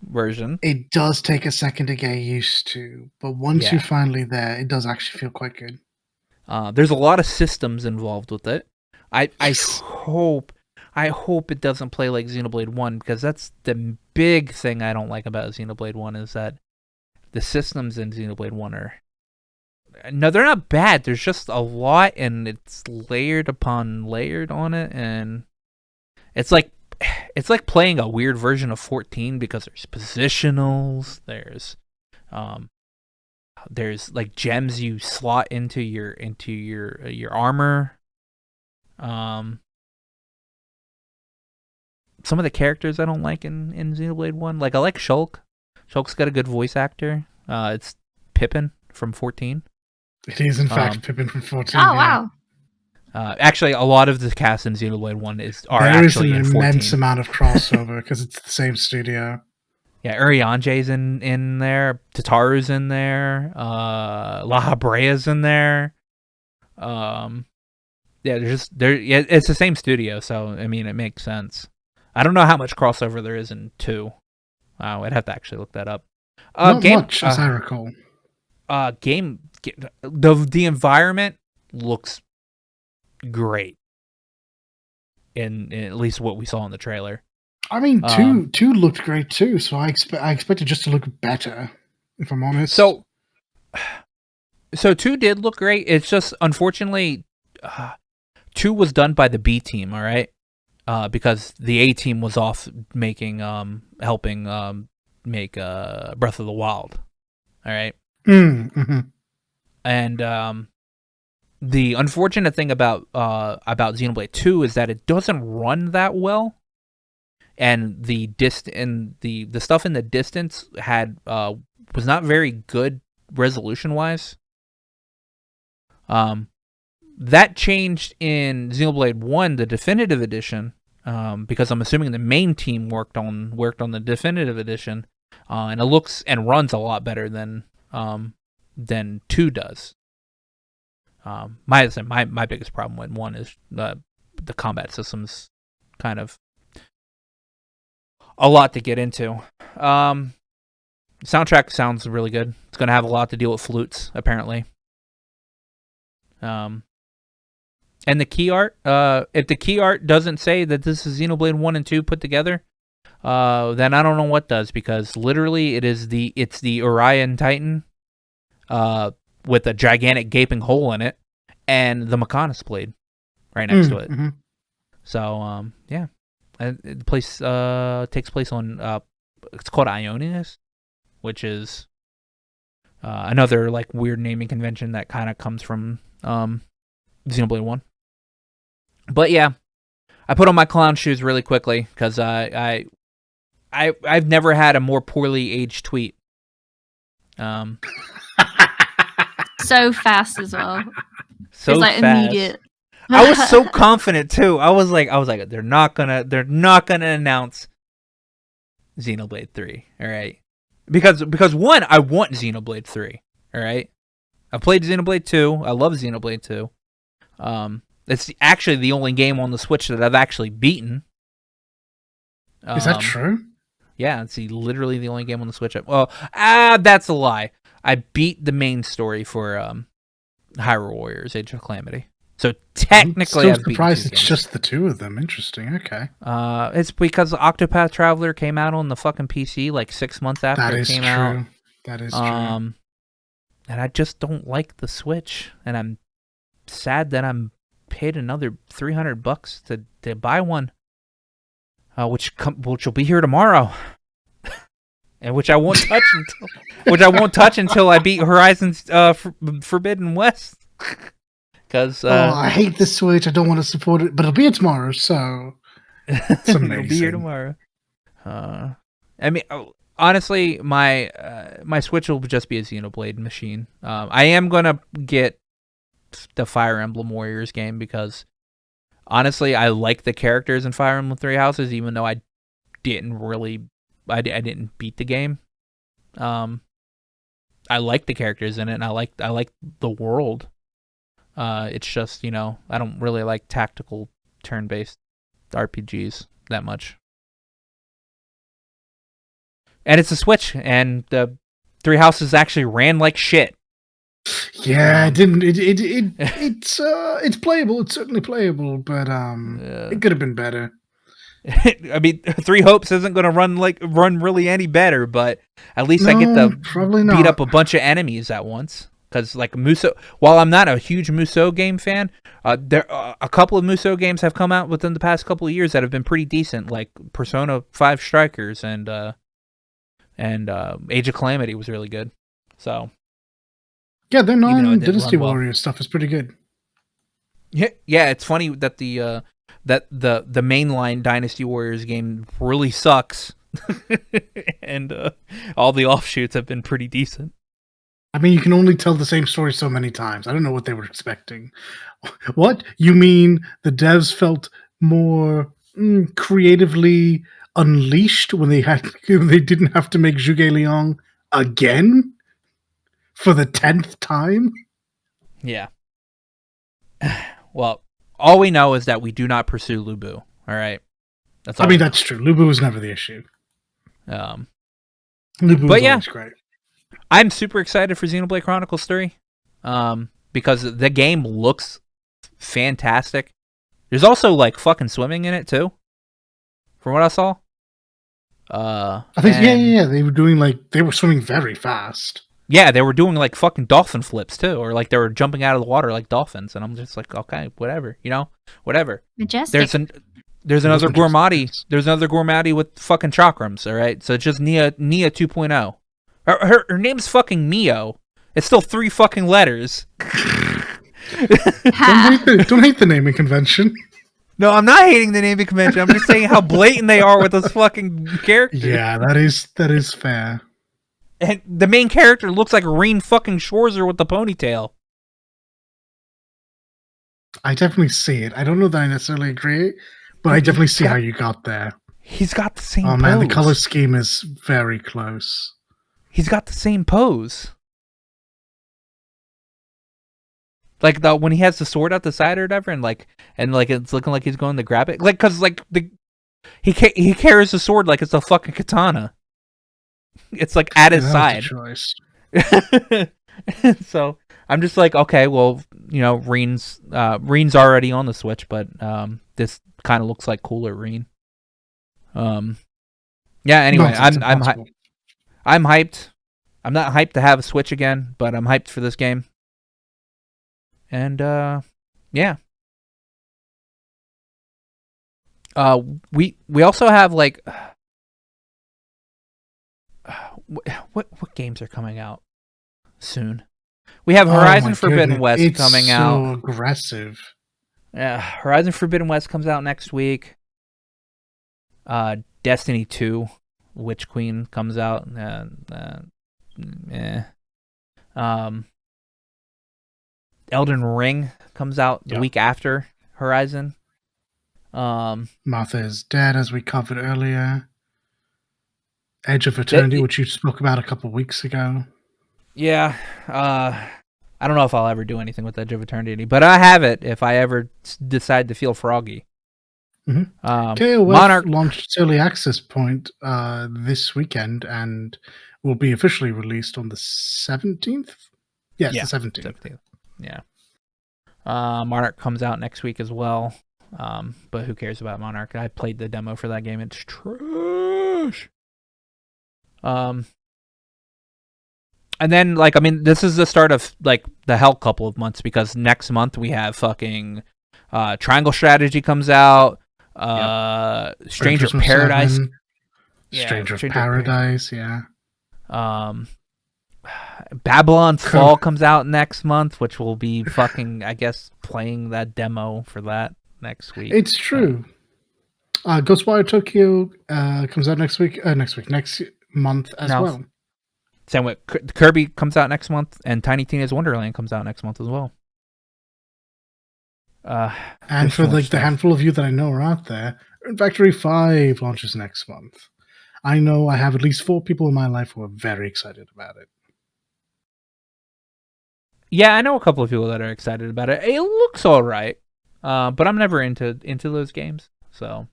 version. It does take a second to get used to, but once you're finally there, it does actually feel quite good. There's a lot of systems involved with it. I hope it doesn't play like Xenoblade 1, because that's the big thing I don't like about Xenoblade 1 is that the systems in Xenoblade 1 are... No, they're not bad. There's just a lot, and it's layered upon layered on it, and it's like playing a weird version of 14, because there's positionals, there's like gems you slot into your armor. Some of the characters I don't like in Xenoblade 1. Like I like Shulk. Shulk's got a good voice actor. It's Pippin from 14. It is, in fact, Pippin from 14. oh wow. Actually, a lot of the cast in Xenoblade 1 There is actually an in 14. immense amount of crossover because it's the same studio. Yeah, Urianger's in there, Tataru's in there, La Habrea's in there. It's the same studio, so I mean it makes sense. I don't know how much crossover there is in 2. I'd have to actually look that up. Not much, as I recall. The environment looks great in at least what we saw in the trailer. I mean, two looked great too, so I expected just to look better, if I'm honest. So 2 did look great. It's just unfortunately 2 was done by the B team, all right? Because the A team was off helping make Breath of the Wild, all right? Mm-hmm. And the unfortunate thing about Xenoblade 2 is that it doesn't run that well, and the stuff in the distance was not very good resolution wise. That changed in Xenoblade 1, the definitive edition, because I'm assuming the main team worked on the definitive edition, and it looks and runs a lot better than 2 does. My biggest problem with 1 is the combat system's kind of a lot to get into. Soundtrack sounds really good. It's going to have a lot to deal with flutes, apparently. And the key art, if the key art doesn't say that this is Xenoblade 1 and 2 put together, then I don't know what does, because literally it's the Orion Titan with a gigantic gaping hole in it and the Mechanis blade right next to it. Mm-hmm. So yeah, and the place takes place on it's called Ionis, which is another like weird naming convention that kind of comes from Xenoblade 1. But yeah, I put on my clown shoes really quickly because I've never had a more poorly aged tweet. So fast as well. So it's like fast. immediate. I was so confident too. I was like, they're not gonna announce Xenoblade 3. All right, because one, I want Xenoblade 3. All right, I played Xenoblade 2. I love Xenoblade 2. It's actually the only game on the Switch that I've actually beaten. Is that true? Yeah, it's literally the only game on the Switch. That's a lie. I beat the main story for Hyrule Warriors: Age of Calamity. So technically, I'm I've still surprised beaten it's just the two of them. Interesting. Okay. it's because Octopath Traveler came out on the fucking PC like 6 months after it came out. That is true. And I just don't like the Switch, and I'm sad that I'm paid another $300 to buy one, which will be here tomorrow, and which I won't touch until I beat Horizon Forbidden West. Because I hate the Switch. I don't want to support it, but it'll be here tomorrow, so it's amazing. It'll be here tomorrow. I mean, honestly, my Switch will just be a Xenoblade machine. I am gonna get the Fire Emblem Warriors game because honestly, I like the characters in Fire Emblem Three Houses, even though I didn't beat the game. I like the characters in it, and I like the world. It's just, I don't really like tactical turn-based RPGs that much. And it's a Switch, and the Three Houses actually ran like shit. Yeah, it didn't. It's playable. It's certainly playable, but it could have been better. I mean, Three Hopes isn't going to run really any better, but at least I get to beat up a bunch of enemies at once. Because like Musou, while I'm not a huge Musou game fan, there a couple of Musou games have come out within the past couple of years that have been pretty decent, like Persona 5 Strikers and Age of Calamity was really good. So yeah, their non-Dynasty Warriors stuff is pretty good. Yeah, it's funny that the mainline Dynasty Warriors game really sucks, and all the offshoots have been pretty decent. I mean, you can only tell the same story so many times. I don't know what they were expecting. What? You mean the devs felt more creatively unleashed when they didn't have to make Zhuge Liang again for the 10th time? Yeah. Well, all we know is that we do not pursue Lu Bu. All right. That's true. Lu Bu was never the issue. Lu Bu was always great. I'm super excited for Xenoblade Chronicles 3 because the game looks fantastic. There's also like fucking swimming in it too, from what I saw. I think they were swimming very fast. Yeah, they were doing like fucking dolphin flips too, or like they were jumping out of the water like dolphins, and I'm just like, okay, whatever, whatever. Majestic. There's another Gourmati. There's another Gourmati with fucking chakrams. All right, so it's just Nia 2.0. Her name's fucking Mio. It's still 3 fucking letters. Don't hate the naming convention. No, I'm not hating the naming convention. I'm just saying how blatant they are with those fucking characters. Yeah, that is fair. And the main character looks like Reen fucking Schwarzer with the ponytail. I definitely see it. I don't know that I necessarily agree, but I definitely see how you got there. He's got the same pose. Oh man, the color scheme is very close. He's got the same pose. Like when he has the sword out the side or whatever, and it's looking like he's going to grab it. Like, cause like he carries the sword like it's a fucking katana. It's like at his side. So I'm just like, okay, well, Reen's already on the Switch, but this kind of looks like cooler Reen. Yeah. Anyway, I'm hyped. I'm not hyped to have a Switch again, but I'm hyped for this game. And yeah. We also have like what games are coming out soon? We have Horizon Forbidden West coming out. It's so aggressive. Yeah, Horizon Forbidden West comes out next week. Destiny 2, Witch Queen comes out. Elden Ring comes out the week after. Horizon. Martha is Dead, as we covered earlier. Edge of Eternity, which you spoke about a couple weeks ago. Yeah. I don't know if I'll ever do anything with Edge of Eternity, but I have it if I ever decide to feel froggy. KOF Monarch launched its early access point this weekend and will be officially released on the 17th. Yes, the 17th. Yeah. Monarch comes out next week as well. But who cares about Monarch? I played the demo for that game. It's trash. And then, like, I mean, this is the start of, like, the hell couple of months, because next month we have fucking Triangle Strategy comes out. Stranger of Paradise. Stranger of Paradise, yeah. Babylon's Fall comes out next month, which will be fucking, I guess, playing that demo for that next week. It's true. Ghostwire Tokyo comes out next month as well. Same with Kirby comes out next month, and Tiny Tina's Wonderland comes out next month as well. And for like the handful of you that I know are out there, Factory 5 launches next month. I know I have at least 4 people in my life who are very excited about it. Yeah, I know a couple of people that are excited about it. It looks all right, but I'm never into those games. So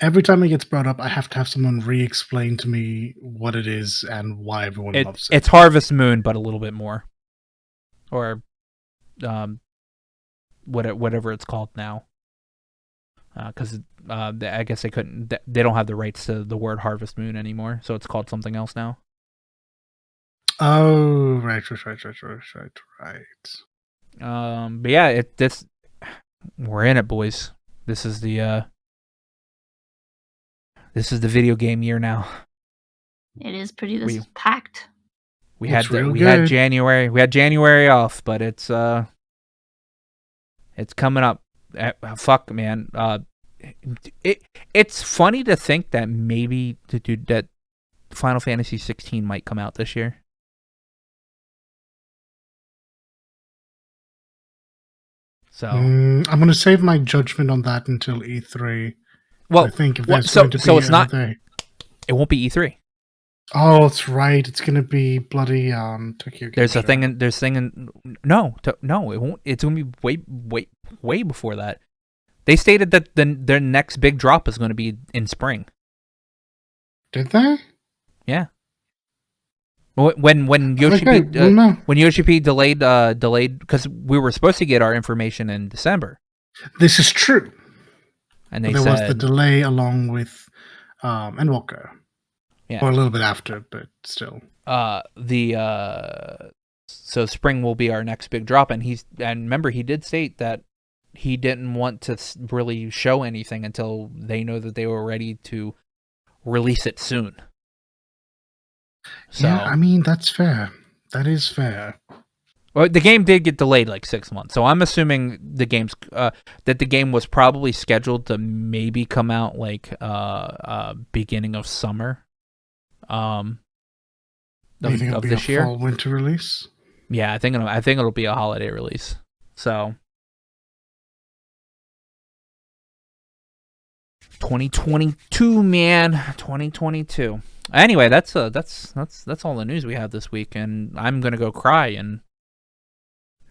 every time it gets brought up, I have to have someone re-explain to me what it is and why everyone loves it. It's Harvest Moon, but a little bit more, or whatever it's called now. Because I guess they couldn't. They don't have the rights to the word Harvest Moon anymore, so it's called something else now. Oh, right. But yeah, we're in it, boys. This is the video game year now. It is pretty packed. We had January. We had January off, but it's coming up. Fuck, man. It's funny to think that maybe that Final Fantasy 16 might come out this year. So I'm going to save my judgment on that until E3. Well, I think if there's going to be it's not. It won't be E3. Oh, that's right. It's going to be bloody Tokyo Game There's Show. a thing. No, it won't. It's going to be way before that. They stated that their next big drop is going to be in spring. Did they? Yeah. When Yoshi when Yoshi P delayed because we were supposed to get our information in December. This is true. And there was the delay along with Endwalker. Yeah. Or a little bit after, but still. So spring will be our next big drop, and remember he did state that he didn't want to really show anything until they know that they were ready to release it soon. So, yeah, I mean, that's fair. That is fair. Well, the game did get delayed like 6 months, so I'm assuming the game's that the game was probably scheduled to maybe come out like beginning of summer. Do you think it'll be this a year? Fall winter release? Yeah, I think it'll be a holiday release. So 2022, man, 2022. Anyway, that's all the news we have this week, and I'm gonna go cry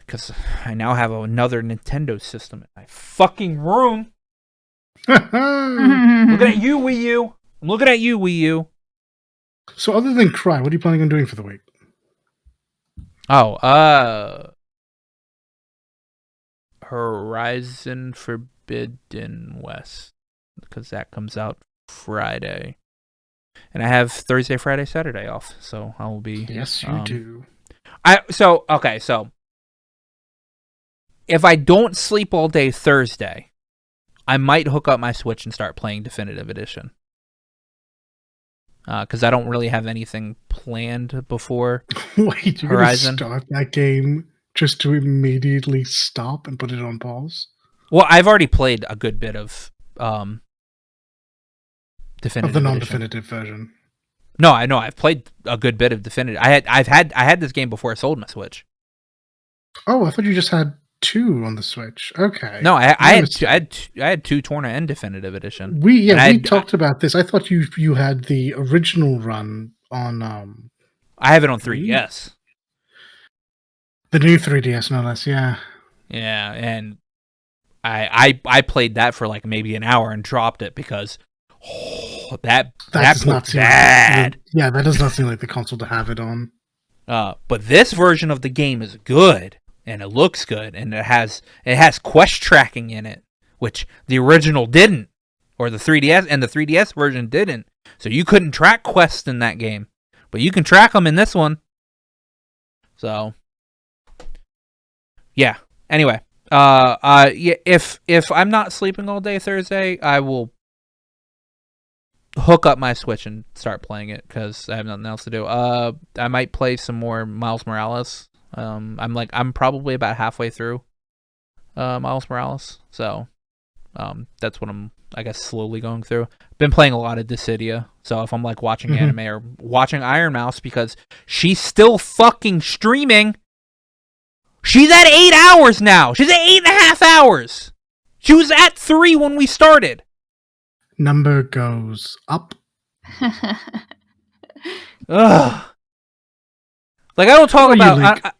because I now have another Nintendo system in my fucking room. Looking at you, Wii U. I'm looking at you, Wii U. So other than cry, what are you planning on doing for the week? Horizon Forbidden West, because that comes out Friday. And I have Thursday, Friday, Saturday off, so I will be. Yes, you do. So if I don't sleep all day Thursday, I might hook up my Switch and start playing Definitive Edition. Because I don't really have anything planned before. Wait, you're Horizon. Gonna start that game just to immediately stop and put it on pause? Well, I've already played a good bit of Definitive of the Edition. non-definitive version. No, I know I've played a good bit of Definitive. I had this game before I sold my Switch. Oh, I thought you just had 2 on the Switch. Okay. No, I My had mistake. I had 2 Torna and Definitive Edition. We And talked about this. I thought you had the original run on I have it on Wii? 3DS. The new 3DS, no less. Yeah. Yeah, and I played that for like maybe an hour and dropped it because that does not port seem bad. Like that does not seem like the console to have it on. But this version of the game is good and it looks good and it has quest tracking in it, which the original didn't, or the 3DS version didn't. So you couldn't track quests in that game, but you can track them in this one. So yeah. Anyway, yeah, if I'm not sleeping all day Thursday, I will hook up my Switch and start playing it because I have nothing else to do. I might play some more Miles Morales. I'm probably about halfway through Miles Morales, so that's what I'm, I guess, slowly going through. Been playing a lot of Dissidia, so if I'm like watching anime or watching Iron Mouse because she's still fucking streaming. She's at 8 hours now. She's at 8.5 hours. She was at 3 when we started. Number goes up. Ugh. Like, I don't talk about.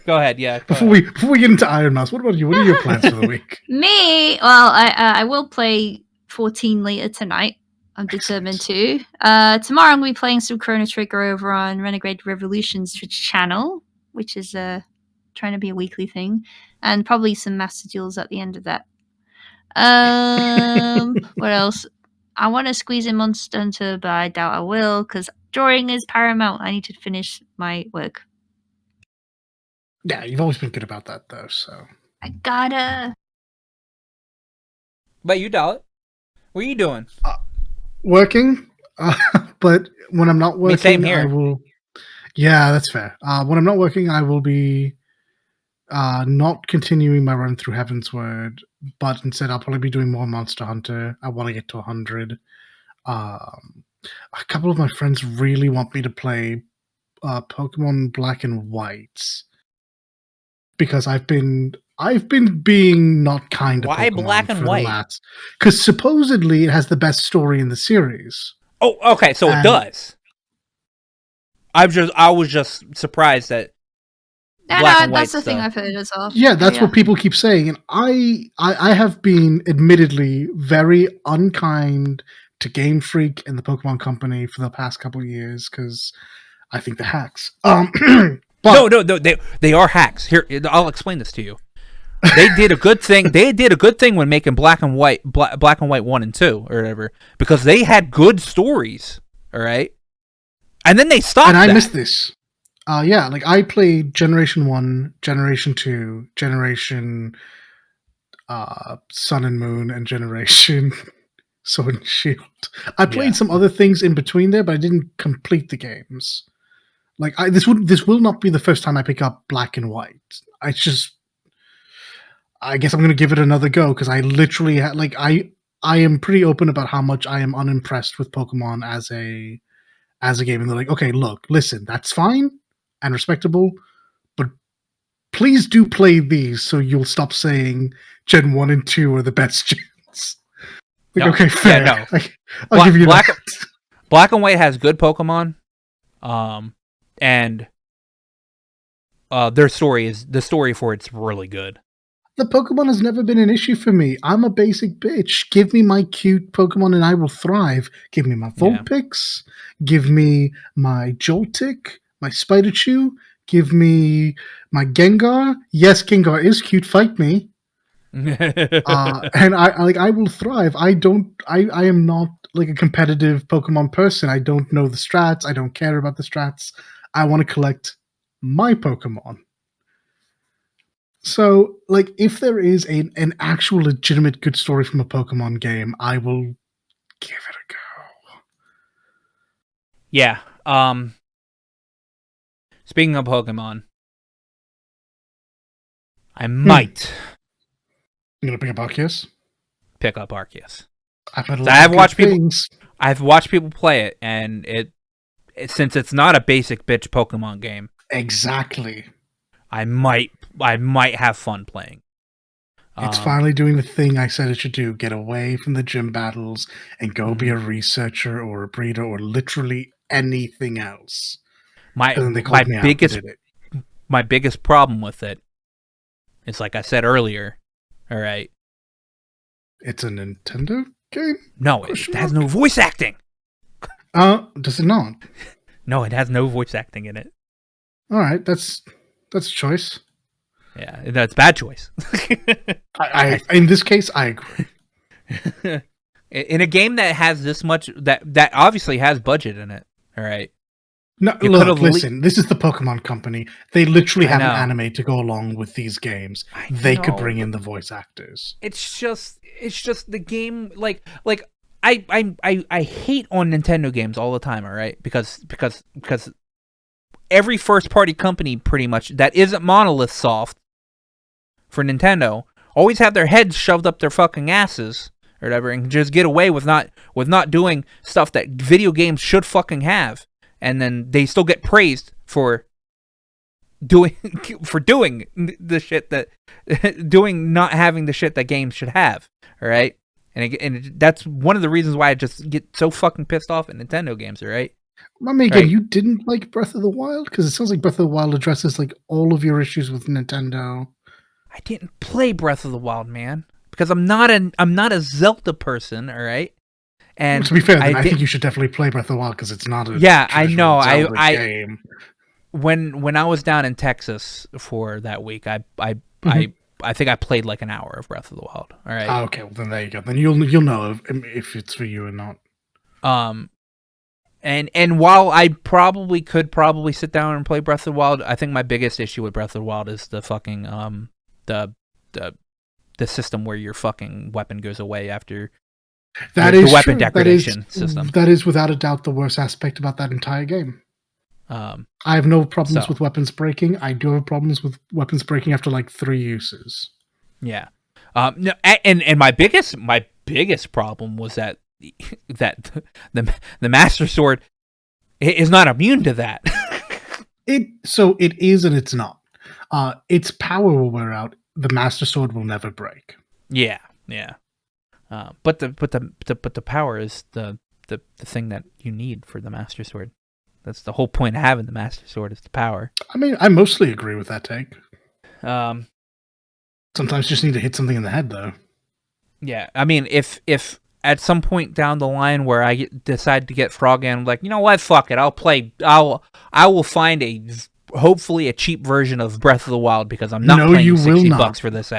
Go ahead, yeah. Before we get into Iron Mouse, what about you? What are your plans for the week? Me, well, I will play 14 later tonight. I'm determined to. Tomorrow I'm going to be playing some Chrono Trigger over on Renegade Revolution's Twitch channel, which is trying to be a weekly thing, and probably some Master Duels at the end of that. What else? I want to squeeze in Monster Hunter, but I doubt I will because drawing is paramount. I need to finish my work. Yeah, you've always been good about that, though. So I gotta. But you, Dalit, what are you doing? Working, but when I'm not working, same here. I will. Yeah, that's fair. When I'm not working, I will be not continuing my run through Heaven's Word, but instead I'll probably be doing more Monster Hunter. I want to get to 100. A couple of my friends really want me to play Pokemon Black and White because I've been being not kind to Why Pokemon Black and for White? the last, because supposedly it has the best story in the series. Oh, okay, so it does. I was just surprised that. Black and that's white the thing stuff. I've heard as well. Yeah, that's what people keep saying, and I have been admittedly very unkind to Game Freak and the Pokemon Company for the past couple of years because I think they're hacks. But No, they are hacks. Here, I'll explain this to you. They did a good thing. They did a good thing when making Black and White 1 and 2 or whatever because they had good stories. All right, and then they stopped. And I missed this. Yeah, like I played Generation 1, Generation 2, Generation Sun and Moon, and Generation Sword and Shield. I played some other things in between there, but I didn't complete the games. Like this will not be the first time I pick up Black and White. I guess I'm going to give it another go because I literally I am pretty open about how much I am unimpressed with Pokemon as a game, and they're like, okay, look, listen, that's fine and respectable, but please do play these so you'll stop saying Gen 1 and 2 are the best gens. Like, okay, fair. Yeah, no. I'll give you Black, that. Black and White has good Pokemon, and the story for it's really good. The Pokemon has never been an issue for me. I'm a basic bitch. Give me my cute Pokemon and I will thrive. Give me my Vulpix. Give me my Joltik, my Spiderchew. Give me my Gengar. Yes, Gengar is cute. Fight me. And I will thrive. I am not like a competitive Pokemon person. I don't know the strats. I don't care about the strats. I want to collect my Pokemon. So, like, if there is an actual legitimate good story from a Pokemon game, I will give it a go. Yeah. Speaking of Pokemon, I might You gonna pick up Arceus? pick up Arceus. I've watched people. I've watched people play it, and it since it's not a basic bitch Pokemon game. Exactly. I might have fun playing. It's finally doing the thing I said it should do: get away from the gym battles and go be a researcher or a breeder or literally anything else. And then they called me out and did it. My biggest problem with it is, like I said earlier, all right? It's a Nintendo game? No, it has no voice acting. Does it not? No, it has no voice acting in it. All right, that's a choice. Yeah, that's a bad choice. I in this case, I agree. In a game that has this much, that obviously has budget in it, all right? No, look, listen, this is the Pokemon Company. They literally have an anime to go along with these games. They could bring in the voice actors. It's just the game, like I hate on Nintendo games all the time, all right? Because every first party company pretty much that isn't Monolith Soft for Nintendo always have their heads shoved up their fucking asses or whatever and just get away with not doing stuff that video games should fucking have. And then they still get praised for doing the shit that not having the shit that games should have. All right, and that's one of the reasons why I just get so fucking pissed off at Nintendo games. All right. I mean, again, you didn't like Breath of the Wild because it sounds like Breath of the Wild addresses like all of your issues with Nintendo. I didn't play Breath of the Wild, man, because I'm not a Zelda person. All right. And well, to be fair, I think you should definitely play Breath of the Wild because it's not a I know. Game. When I was down in Texas for that week, I think I played like an hour of Breath of the Wild. All right. Oh, okay, well then there you go. Then you'll know if it's for you or not. And while I could sit down and play Breath of the Wild, I think my biggest issue with Breath of the Wild is the fucking the system where your fucking weapon goes away after. The weapon degradation system. That is without a doubt the worst aspect about that entire game. I have no problems with weapons breaking. I do have problems with weapons breaking after like 3 uses. Yeah. No, and my biggest problem was that the Master Sword is not immune to that. It is and it's not. Its power will wear out. The Master Sword will never break. Yeah. But the power is the thing that you need for the Master Sword. That's the whole point of having the Master Sword is the power. I mean, I mostly agree with that take. Sometimes you just need to hit something in the head, though. Yeah, I mean, if at some point down the line where I decide to get Froggen, I'm like, you know what, fuck it, I will find hopefully a cheap version of Breath of the Wild because I'm not paying $60 for this.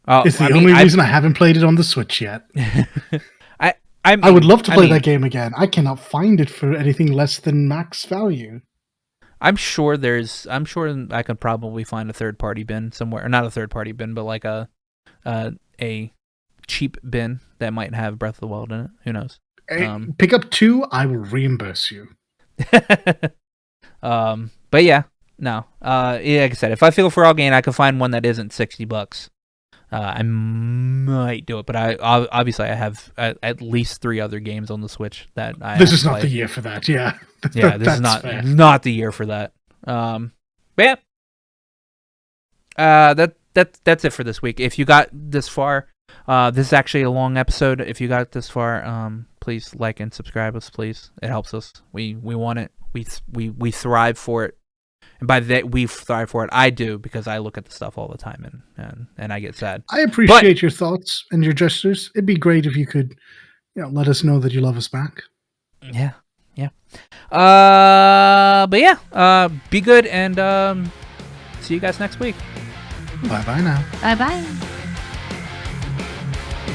It's the only reason I haven't played it on the Switch yet. I would love to play that game again. I cannot find it for anything less than max value. I'm sure I could probably find a third-party bin somewhere, or not a third-party bin, but like a cheap bin that might have Breath of the Wild in it. Who knows? Pick up 2, I will reimburse you. But yeah, no. Like I said, if I feel for all game, I can find one that isn't $60. I might do it, but I obviously I have at least 3 other games on the Switch that I. This is not the year for that. Yeah. Yeah, this is not the year for that. But yeah. That's it for this week. If you got this far, this is actually a long episode. If you got this far, please like and subscribe us, please. It helps us. We want it. We thrive for it. And by that, we thrive for it. I do, because I look at the stuff all the time and I get sad. I appreciate your thoughts and your gestures. It'd be great if you could, let us know that you love us back. Yeah. But yeah, be good and see you guys next week. Bye-bye now. Bye-bye.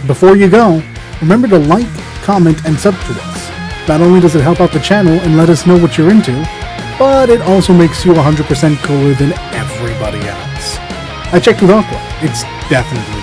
Before you go, remember to like, comment, and sub to us. Not only does it help out the channel and let us know what you're into, but it also makes you 100% cooler than everybody else. I checked with Aqua. It's definitely